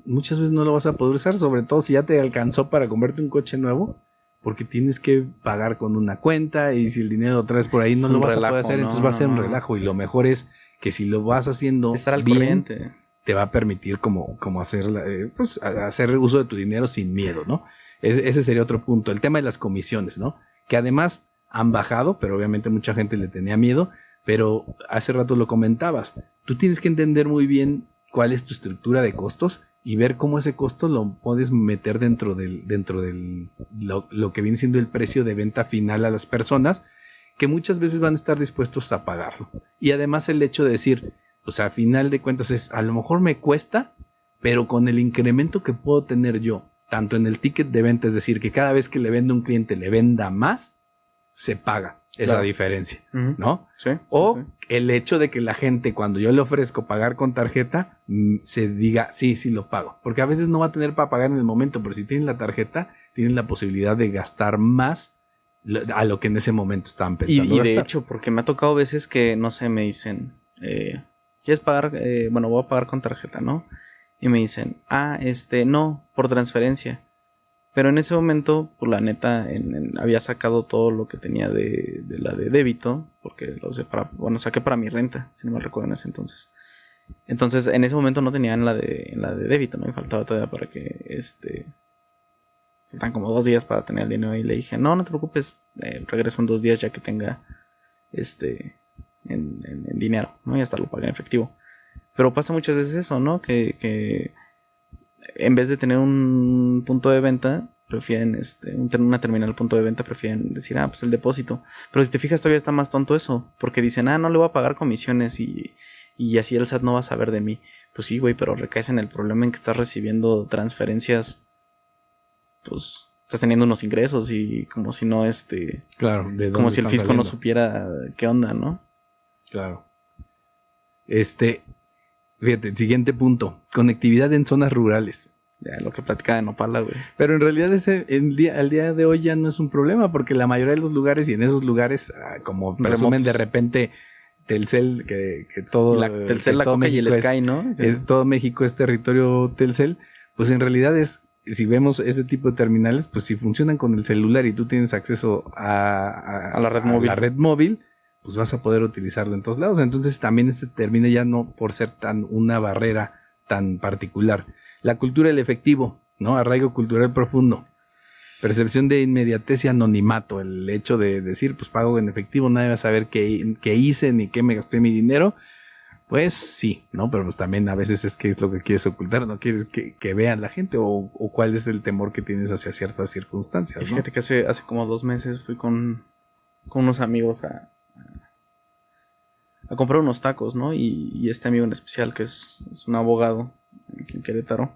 S3: muchas veces no lo vas a poder usar, sobre todo si ya te alcanzó para comprarte un coche nuevo, porque tienes que pagar con una cuenta y si el dinero lo traes por ahí no lo vas a poder hacer, entonces va a ser un relajo. Y lo mejor es que si lo vas haciendo
S4: estar al
S3: bien,
S4: corriente,
S3: te va a permitir como hacer uso de tu dinero sin miedo, ¿no? Ese sería otro punto. El tema de las comisiones, ¿no? Que además han bajado, pero obviamente mucha gente le tenía miedo. Pero hace rato lo comentabas, tú tienes que entender muy bien cuál es tu estructura de costos y ver cómo ese costo lo puedes meter dentro del lo que viene siendo el precio de venta final a las personas, que muchas veces van a estar dispuestos a pagarlo. Y además el hecho de decir, pues a final de cuentas es, a lo mejor me cuesta, pero con el incremento que puedo tener yo, tanto en el ticket de venta, es decir, que cada vez que le vende a un cliente le venda más, se paga esa diferencia, ¿no?
S4: Sí.
S3: El hecho de que la gente, cuando yo le ofrezco pagar con tarjeta, se diga, sí lo pago. Porque a veces no va a tener para pagar en el momento, pero si tienen la tarjeta, tienen la posibilidad de gastar más a lo que en ese momento estaban pensando.
S4: Y de hecho, porque me ha tocado veces que, no sé, me dicen, ¿quieres pagar? Voy a pagar con tarjeta, ¿no? Y me dicen, no, por transferencia. Pero en ese momento, pues la neta, había sacado todo lo que tenía de la de débito, porque lo usé saqué para mi renta, si no me recuerdo en ese entonces. Entonces, en ese momento no tenía en la de débito, ¿no? Me faltaba todavía para que, faltan como 2 días para tener el dinero y le dije, no te preocupes, regreso en 2 días ya que tenga, en dinero, ¿no? Y hasta lo pagué en efectivo. Pero pasa muchas veces eso, ¿no? Que en vez de tener un punto de venta, prefieren una terminal punto de venta, prefieren decir, pues el depósito. Pero si te fijas, todavía está más tonto eso, porque dicen, no le voy a pagar comisiones y así el SAT no va a saber de mí. Pues sí, güey, pero recaes en el problema en que estás recibiendo transferencias, pues estás teniendo unos ingresos y como si no,
S3: claro, ¿de dónde
S4: como si el fisco
S3: saliendo?
S4: No supiera qué onda, ¿no?
S3: Claro. Fíjate, el siguiente punto, conectividad en zonas rurales.
S4: Ya, lo que platicaba de Nopala, güey.
S3: Pero en realidad al día de hoy ya no es un problema, porque la mayoría de los lugares, y en esos lugares, como presumen de repente Telcel, que todo...
S4: Telcel, la Coca y el Sky, ¿no?
S3: Todo México es territorio Telcel, pues en realidad si vemos este tipo de terminales, pues si funcionan con el celular y tú tienes acceso a
S4: la red móvil,
S3: pues vas a poder utilizarlo en todos lados. Entonces también termina ya no por ser tan una barrera tan particular. La cultura del efectivo, ¿no? Arraigo cultural profundo. Percepción de inmediatez y anonimato. El hecho de decir, pues pago en efectivo, nadie va a saber qué hice ni qué me gasté mi dinero. Pues sí, ¿no? Pero pues también a veces es que es lo que quieres ocultar, no quieres que vean la gente o cuál es el temor que tienes hacia ciertas circunstancias,
S4: ¿no? Fíjate que hace como 2 meses fui con unos amigos a comprar unos tacos, ¿no? Y este amigo en especial, que es un abogado aquí en Querétaro,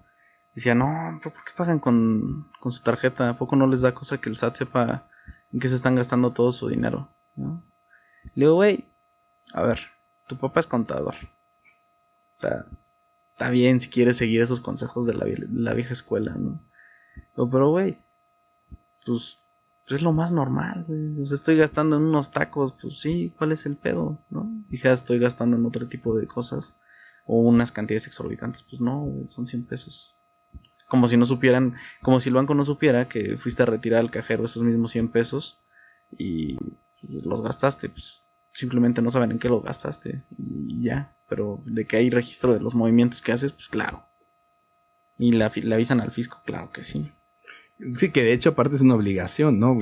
S4: decía, no, ¿por qué pagan con su tarjeta? ¿A poco no les da cosa que el SAT sepa en qué se están gastando todo su dinero? ¿No? Le digo, güey, a ver, tu papá es contador. O sea, está bien si quieres seguir esos consejos de la vieja escuela, ¿no? Pero, güey, pues es lo más normal, güey. O sea, estoy gastando en unos tacos, pues sí, ¿cuál es el pedo? ¿No? Dije, estoy gastando en otro tipo de cosas. O unas cantidades exorbitantes. Pues no, güey, son 100 pesos. Como si no supieran, como si el banco no supiera que fuiste a retirar al cajero esos mismos 100 pesos y los gastaste, pues simplemente no saben en qué los gastaste y ya. Pero de que hay registro de los movimientos que haces, pues claro. Y le avisan al fisco, claro que sí.
S3: Sí, que de hecho aparte es una obligación, ¿no?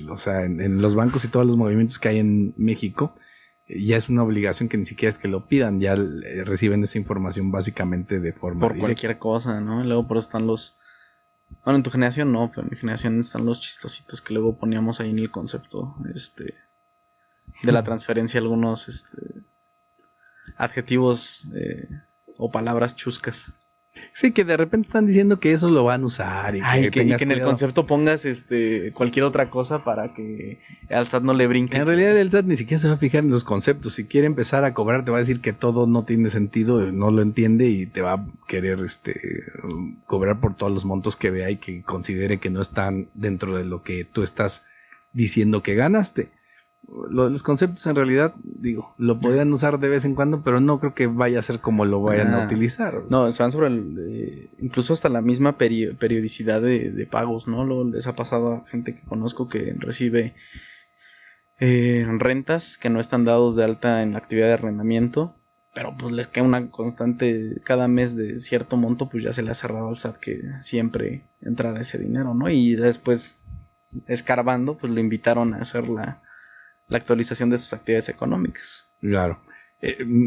S3: O sea, en los bancos y todos los movimientos que hay en México, ya es una obligación que ni siquiera es que lo pidan, ya reciben esa información básicamente de forma
S4: por
S3: directa.
S4: Cualquier cosa, ¿no? Y luego por eso están bueno, en tu generación no, pero en mi generación están los chistositos que luego poníamos ahí en el concepto, de la transferencia, algunos, adjetivos, o palabras chuscas.
S3: Sí, que de repente están diciendo que eso lo van a usar y
S4: que en el concepto pongas cualquier otra cosa para que al SAT no le brinque.
S3: En realidad el SAT ni siquiera se va a fijar en los conceptos. Si quiere empezar a cobrar, te va a decir que todo no tiene sentido, no lo entiende y te va a querer cobrar por todos los montos que vea y que considere que no están dentro de lo que tú estás diciendo que ganaste. Los conceptos en realidad, digo, lo podrían usar de vez en cuando, pero no creo que vaya a ser como lo vayan a utilizar.
S4: No, se van sobre incluso hasta la misma periodicidad de pagos, ¿no? Luego les ha pasado a gente que conozco que recibe rentas que no están dados de alta en la actividad de arrendamiento, pero pues les queda una constante cada mes de cierto monto, pues ya se le ha cerrado al SAT que siempre entrara ese dinero, ¿no? Y después, escarbando, pues lo invitaron a hacer la actualización de sus actividades económicas.
S3: Claro.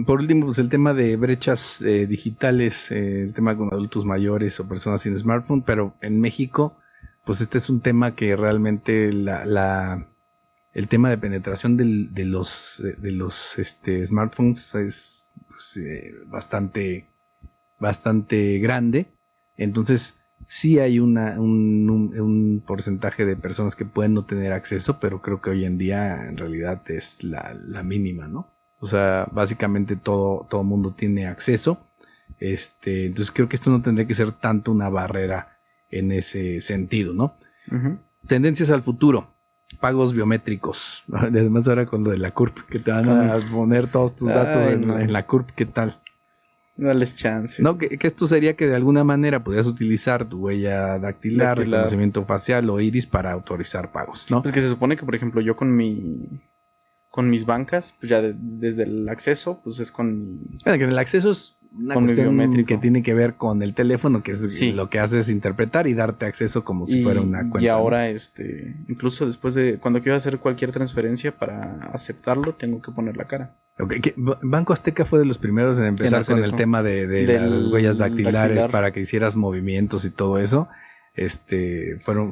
S3: Por último, pues el tema de brechas digitales, el tema con adultos mayores o personas sin smartphone, pero en México, pues este es un tema que realmente el tema de penetración de los smartphones es pues, bastante grande. Entonces, sí hay un porcentaje de personas que pueden no tener acceso, pero creo que hoy en día en realidad es la mínima, ¿no? O sea, básicamente todo mundo tiene acceso. Entonces creo que esto no tendría que ser tanto una barrera en ese sentido, ¿no? Uh-huh. Tendencias al futuro. Pagos biométricos. Además ahora con lo de la CURP, que te van a poner todos tus datos en la CURP, ¿qué tal?
S4: Dales chance.
S3: No, que esto sería que de alguna manera podrías utilizar tu huella dactilar, reconocimiento facial o iris para autorizar pagos, ¿no?
S4: Pues que se supone que, por ejemplo, yo con mis bancas, pues ya desde el acceso, pues es con mi...
S3: Bueno, que el acceso es una cuestión que tiene que ver con el teléfono, que es lo que hace es interpretar y darte acceso como si fuera una cuenta.
S4: Y ahora, incluso después de... Cuando quiero hacer cualquier transferencia para aceptarlo, tengo que poner la cara.
S3: Okay. Banco Azteca fue de los primeros en empezar con el tema de las huellas dactilares para que hicieras movimientos y todo eso.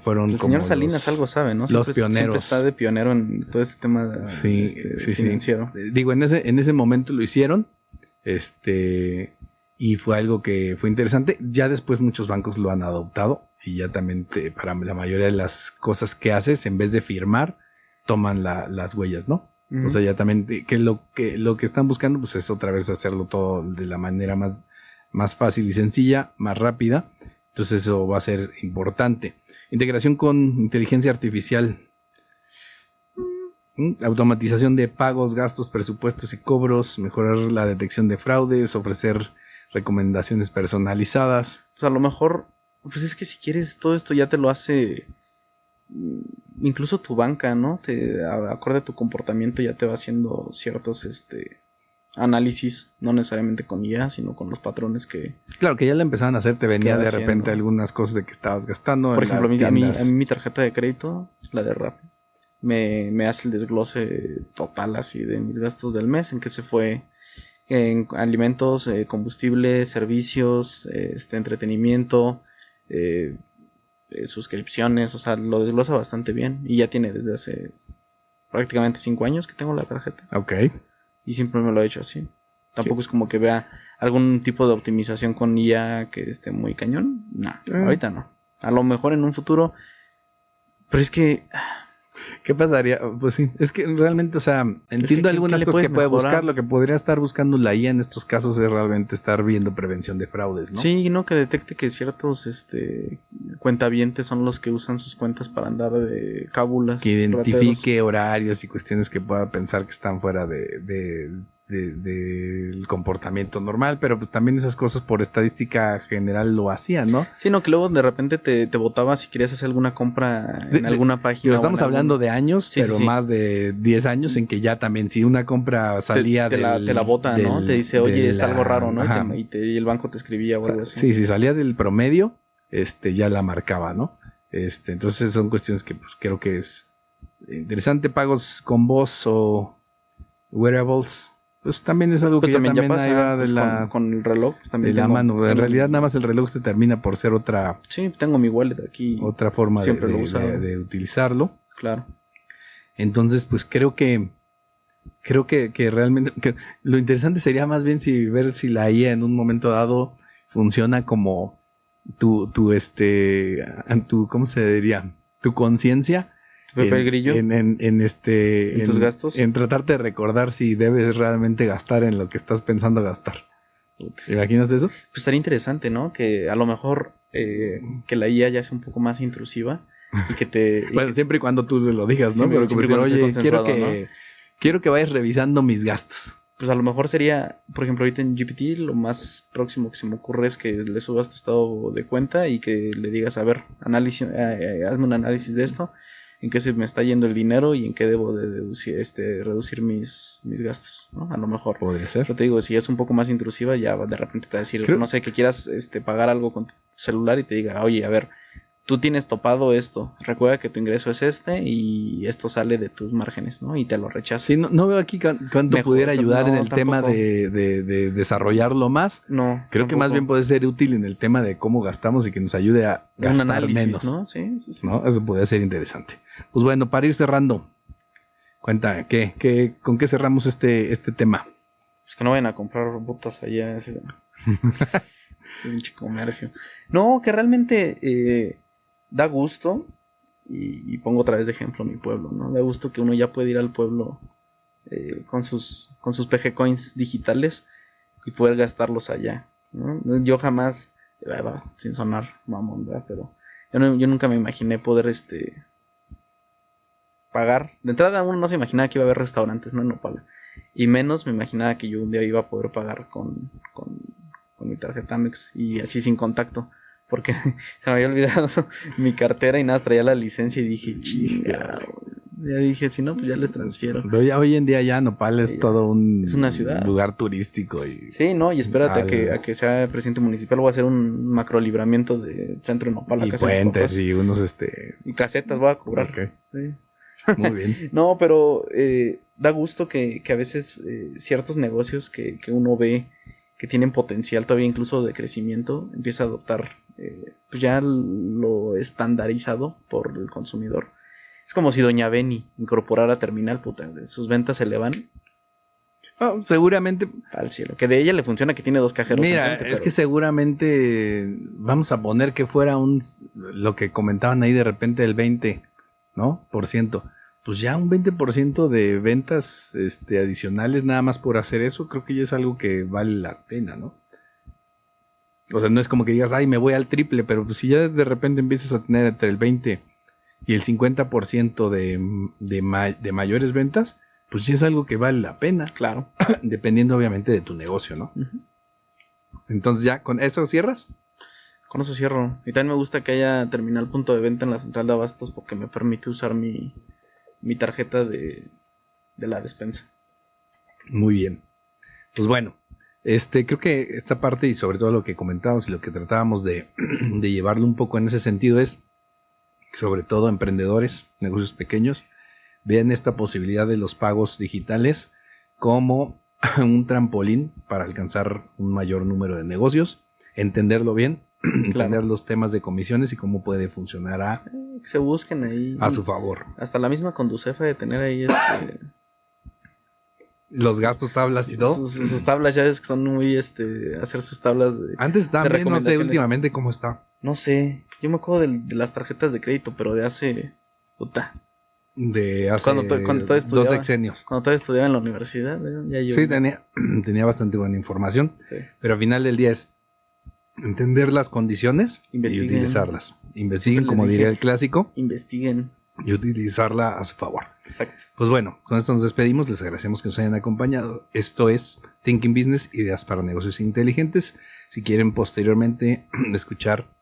S3: Fueron
S4: el
S3: como
S4: señor Salinas algo sabe, ¿no?
S3: Los pioneros.
S4: Siempre está de pionero en todo este tema financiero.
S3: Sí. Digo, en ese momento lo hicieron. Y fue algo que fue interesante. Ya después muchos bancos lo han adoptado. Y ya también para la mayoría de las cosas que haces, en vez de firmar, toman las huellas, ¿no? Uh-huh. O sea, ya también que lo que están buscando pues es otra vez hacerlo todo de la manera más fácil y sencilla, más rápida. Entonces eso va a ser importante. Integración con inteligencia artificial. Automatización de pagos, gastos, presupuestos y cobros, mejorar la detección de fraudes, ofrecer recomendaciones personalizadas.
S4: Pues a lo mejor, pues es que si quieres todo esto ya te lo hace incluso tu banca, ¿no? Acorde a tu comportamiento ya te va haciendo ciertos análisis, no necesariamente con IA, sino con los patrones que...
S3: Claro, que ya lo empezaban a hacer, te venía de
S4: haciendo.
S3: repente algunas cosas de que estabas gastando.
S4: Por
S3: en
S4: ejemplo,
S3: las
S4: a mí
S3: tiendas.
S4: mi tarjeta de crédito, la de Rappi, me hace el desglose total así de mis gastos del mes, en que se fue en alimentos, combustible, servicios, entretenimiento, suscripciones, o sea, lo desglosa bastante bien y ya tiene desde hace prácticamente 5 años que tengo la tarjeta
S3: Ok.
S4: y siempre me lo he hecho así. Tampoco es como que vea algún tipo de optimización con IA que esté muy cañón. No, ahorita no. A lo mejor en un futuro, pero es que...
S3: ¿Qué pasaría? Pues sí, es que realmente, o sea, entiendo algunas
S4: ¿qué le
S3: cosas que
S4: puedes
S3: puede
S4: mejorar?
S3: buscar. Lo que podría estar buscando la IA en estos casos es realmente estar viendo prevención de fraudes, ¿no?
S4: Sí, ¿no? Que detecte que ciertos cuentavientes son los que usan sus cuentas para andar de cábulas.
S3: Que identifique
S4: rateros.
S3: horarios y cuestiones que pueda pensar que están fuera del comportamiento normal, pero pues también esas cosas por estadística general lo hacían, ¿no?
S4: Sí, no, que luego de repente te botaba si querías hacer alguna compra en alguna página.
S3: Pero estamos hablando de años,
S4: Sí,
S3: pero
S4: sí.
S3: más de 10 años en que ya también si una compra salía
S4: te la bota, ¿no? Te dice, oye, está algo raro, ¿no?
S3: Ajá.
S4: Y el banco te escribía o algo así.
S3: Sí, si salía del promedio, ya la marcaba, ¿no? Entonces son cuestiones que pues, creo que es interesante. Pagos con voz o wearables, pues también es algo
S4: Pues
S3: que
S4: también
S3: ya
S4: ya
S3: también
S4: pasa
S3: ahí va
S4: pues,
S3: de la,
S4: con el reloj.
S3: de
S4: También
S3: la
S4: tengo-
S3: mano. En
S4: tengo-
S3: realidad nada más el reloj se termina por ser otra
S4: Sí, tengo mi wallet aquí.
S3: forma
S4: Siempre lo he usado.
S3: de utilizarlo.
S4: Claro.
S3: Entonces, pues creo que realmente lo interesante sería más bien ver si la IA en un momento dado funciona como tu ¿cómo se diría? Tu conciencia
S4: Pepe Grillo.
S3: en
S4: tus gastos.
S3: en tratarte de recordar si debes realmente gastar en lo que estás pensando gastar. ¿Te imaginas eso?
S4: Pues estaría interesante, ¿no? Que a lo mejor que la IA ya sea un poco más intrusiva y que te...
S3: Bueno, siempre y cuando tú se lo digas, ¿no?
S4: Siempre-
S3: Pero como
S4: siempre
S3: decir,
S4: cuando esté
S3: oye,
S4: consensuado,
S3: quiero que vayas revisando mis gastos.
S4: Pues a lo mejor sería, por ejemplo, ahorita en GPT lo más próximo que se me ocurre es que le subas tu estado de cuenta y que le digas, a ver, hazme un análisis de esto, en qué se me está yendo el dinero y en qué debo de reducir mis gastos, ¿no? A lo mejor.
S3: Podría ser.
S4: Yo te digo, si es un poco más intrusiva, ya de repente te va a decir,
S3: Creo-
S4: no sé, que quieras pagar algo con tu celular y te diga, oye, a ver, tú tienes topado esto, recuerda que tu ingreso es y esto sale de tus márgenes, ¿no? Y te lo rechaza.
S3: Sí, no veo aquí cuánto
S4: Mejor,
S3: pudiera ayudar
S4: no,
S3: en el tema
S4: tampoco.
S3: de desarrollarlo más.
S4: No.
S3: Creo que más bien
S4: tampoco.
S3: puede ser útil en el tema de cómo gastamos y que nos ayude a
S4: Un
S3: gastar
S4: análisis,
S3: menos.
S4: ¿no? Sí, sí, sí.
S3: ¿No? Eso podría ser interesante. Pues bueno, para ir cerrando, cuéntame, ¿con qué cerramos este tema?
S4: Pues que no vayan a comprar botas allá, ese pinche comercio. No, que realmente da gusto, y pongo otra vez de ejemplo mi pueblo, ¿no? Da gusto que uno ya puede ir al pueblo con sus PG Coins digitales y poder gastarlos allá, ¿no? Yo jamás, sin sonar mamón, ¿verdad? Pero yo nunca me imaginé poder pagar. De entrada uno no se imaginaba que iba a haber restaurantes, ¿no? En Nopala. Y menos me imaginaba que yo un día iba a poder pagar con mi tarjeta Amex y así sin contacto. Porque se me había olvidado mi cartera y nada, traía la licencia y dije, chinga. Ya dije, si no, pues ya les transfiero.
S3: Pero ya hoy en día ya Nopal es
S4: Sí, ya.
S3: todo un
S4: Es una ciudad.
S3: lugar turístico. Y
S4: Sí, no, y espérate
S3: Al-
S4: a que sea presidente municipal. Voy a hacer un macro libramiento de centro de Nopala.
S3: y
S4: casa de mis
S3: puentes
S4: papás.
S3: y unos
S4: Y casetas voy a cobrar.
S3: Ok,
S4: Sí.
S3: muy bien.
S4: No, pero da gusto que a veces ciertos negocios que uno ve que tienen potencial todavía incluso de crecimiento, empieza a adoptar pues ya lo estandarizado por el consumidor. Es como si Doña Beni incorporara Terminal, puta, sus ventas se elevan
S3: Seguramente,
S4: al cielo. Que de ella le funciona que tiene 2 cajeros.
S3: mira,
S4: enfrente,
S3: es
S4: pero-
S3: que seguramente vamos a poner que fuera lo que comentaban ahí de repente el 20, ¿no? Por ciento. Pues ya un 20% de ventas adicionales nada más por hacer eso, creo que ya es algo que vale la pena, ¿no? O sea, no es como que digas, ay, me voy al triple, pero pues si ya de repente empiezas a tener entre el 20 y el 50% de mayores ventas, pues sí es algo que vale la pena.
S4: Claro.
S3: Dependiendo obviamente de tu negocio, ¿no?
S4: Ujú.
S3: Entonces ya, ¿con eso cierras?
S4: Con eso cierro. Y también me gusta que haya terminal punto de venta en la central de abastos porque me permite usar mi tarjeta de la despensa.
S3: Muy bien. Pues bueno, creo que esta parte y sobre todo lo que comentábamos y lo que tratábamos de llevarlo un poco en ese sentido es, sobre todo emprendedores, negocios pequeños, vean esta posibilidad de los pagos digitales como un trampolín para alcanzar un mayor número de negocios, entenderlo bien, entender los temas de comisiones y cómo puede funcionar
S4: Que se busquen ahí.
S3: a su favor.
S4: Hasta la misma Conducefa de tener ahí
S3: Los gastos, tablas y todo.
S4: sus tablas, ya ves que son muy hacer sus tablas de.
S3: Antes
S4: de
S3: también, no sé
S4: recomendaciones.
S3: últimamente cómo está.
S4: No sé. Yo me acuerdo de las tarjetas de crédito, pero de hace. Puta.
S3: De hace
S4: Cuando todavía
S3: 2
S4: estudiaba.
S3: sexenios.
S4: Cuando todavía estudiaba en la universidad. Ya yo.
S3: Sí, tenía bastante buena información.
S4: Sí.
S3: Pero al final del día es entender las condiciones
S4: Investiguen.
S3: y utilizarlas. Investiguen,
S4: Siempre les
S3: como diría
S4: dije.
S3: el clásico,
S4: Investiguen.
S3: y utilizarla a su favor.
S4: Exacto.
S3: Pues bueno, con esto nos despedimos. Les agradecemos que nos hayan acompañado. Esto es Thinking Business, ideas para negocios inteligentes. Si quieren posteriormente escuchar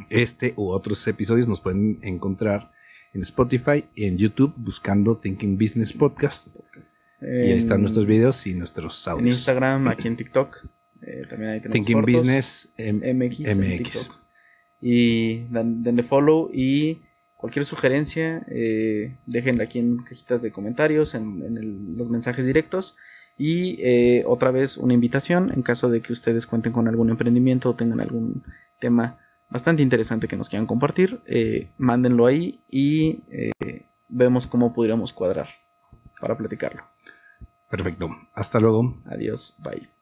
S3: este u otros episodios, nos pueden encontrar en Spotify y en YouTube buscando Thinking Business Podcast. Y ahí están nuestros videos y nuestros
S4: En
S3: audios.
S4: Instagram, aquí en TikTok. También ahí tenemos
S3: Thinking
S4: cortos.
S3: Business
S4: MX. En
S3: MX.
S4: TikTok. Y denle follow y cualquier sugerencia, déjenla aquí en cajitas de comentarios, en los mensajes directos. Y otra vez una invitación, en caso de que ustedes cuenten con algún emprendimiento o tengan algún tema bastante interesante que nos quieran compartir, mándenlo ahí y vemos cómo pudiéramos cuadrar para platicarlo.
S3: Perfecto. Hasta luego.
S4: Adiós, bye.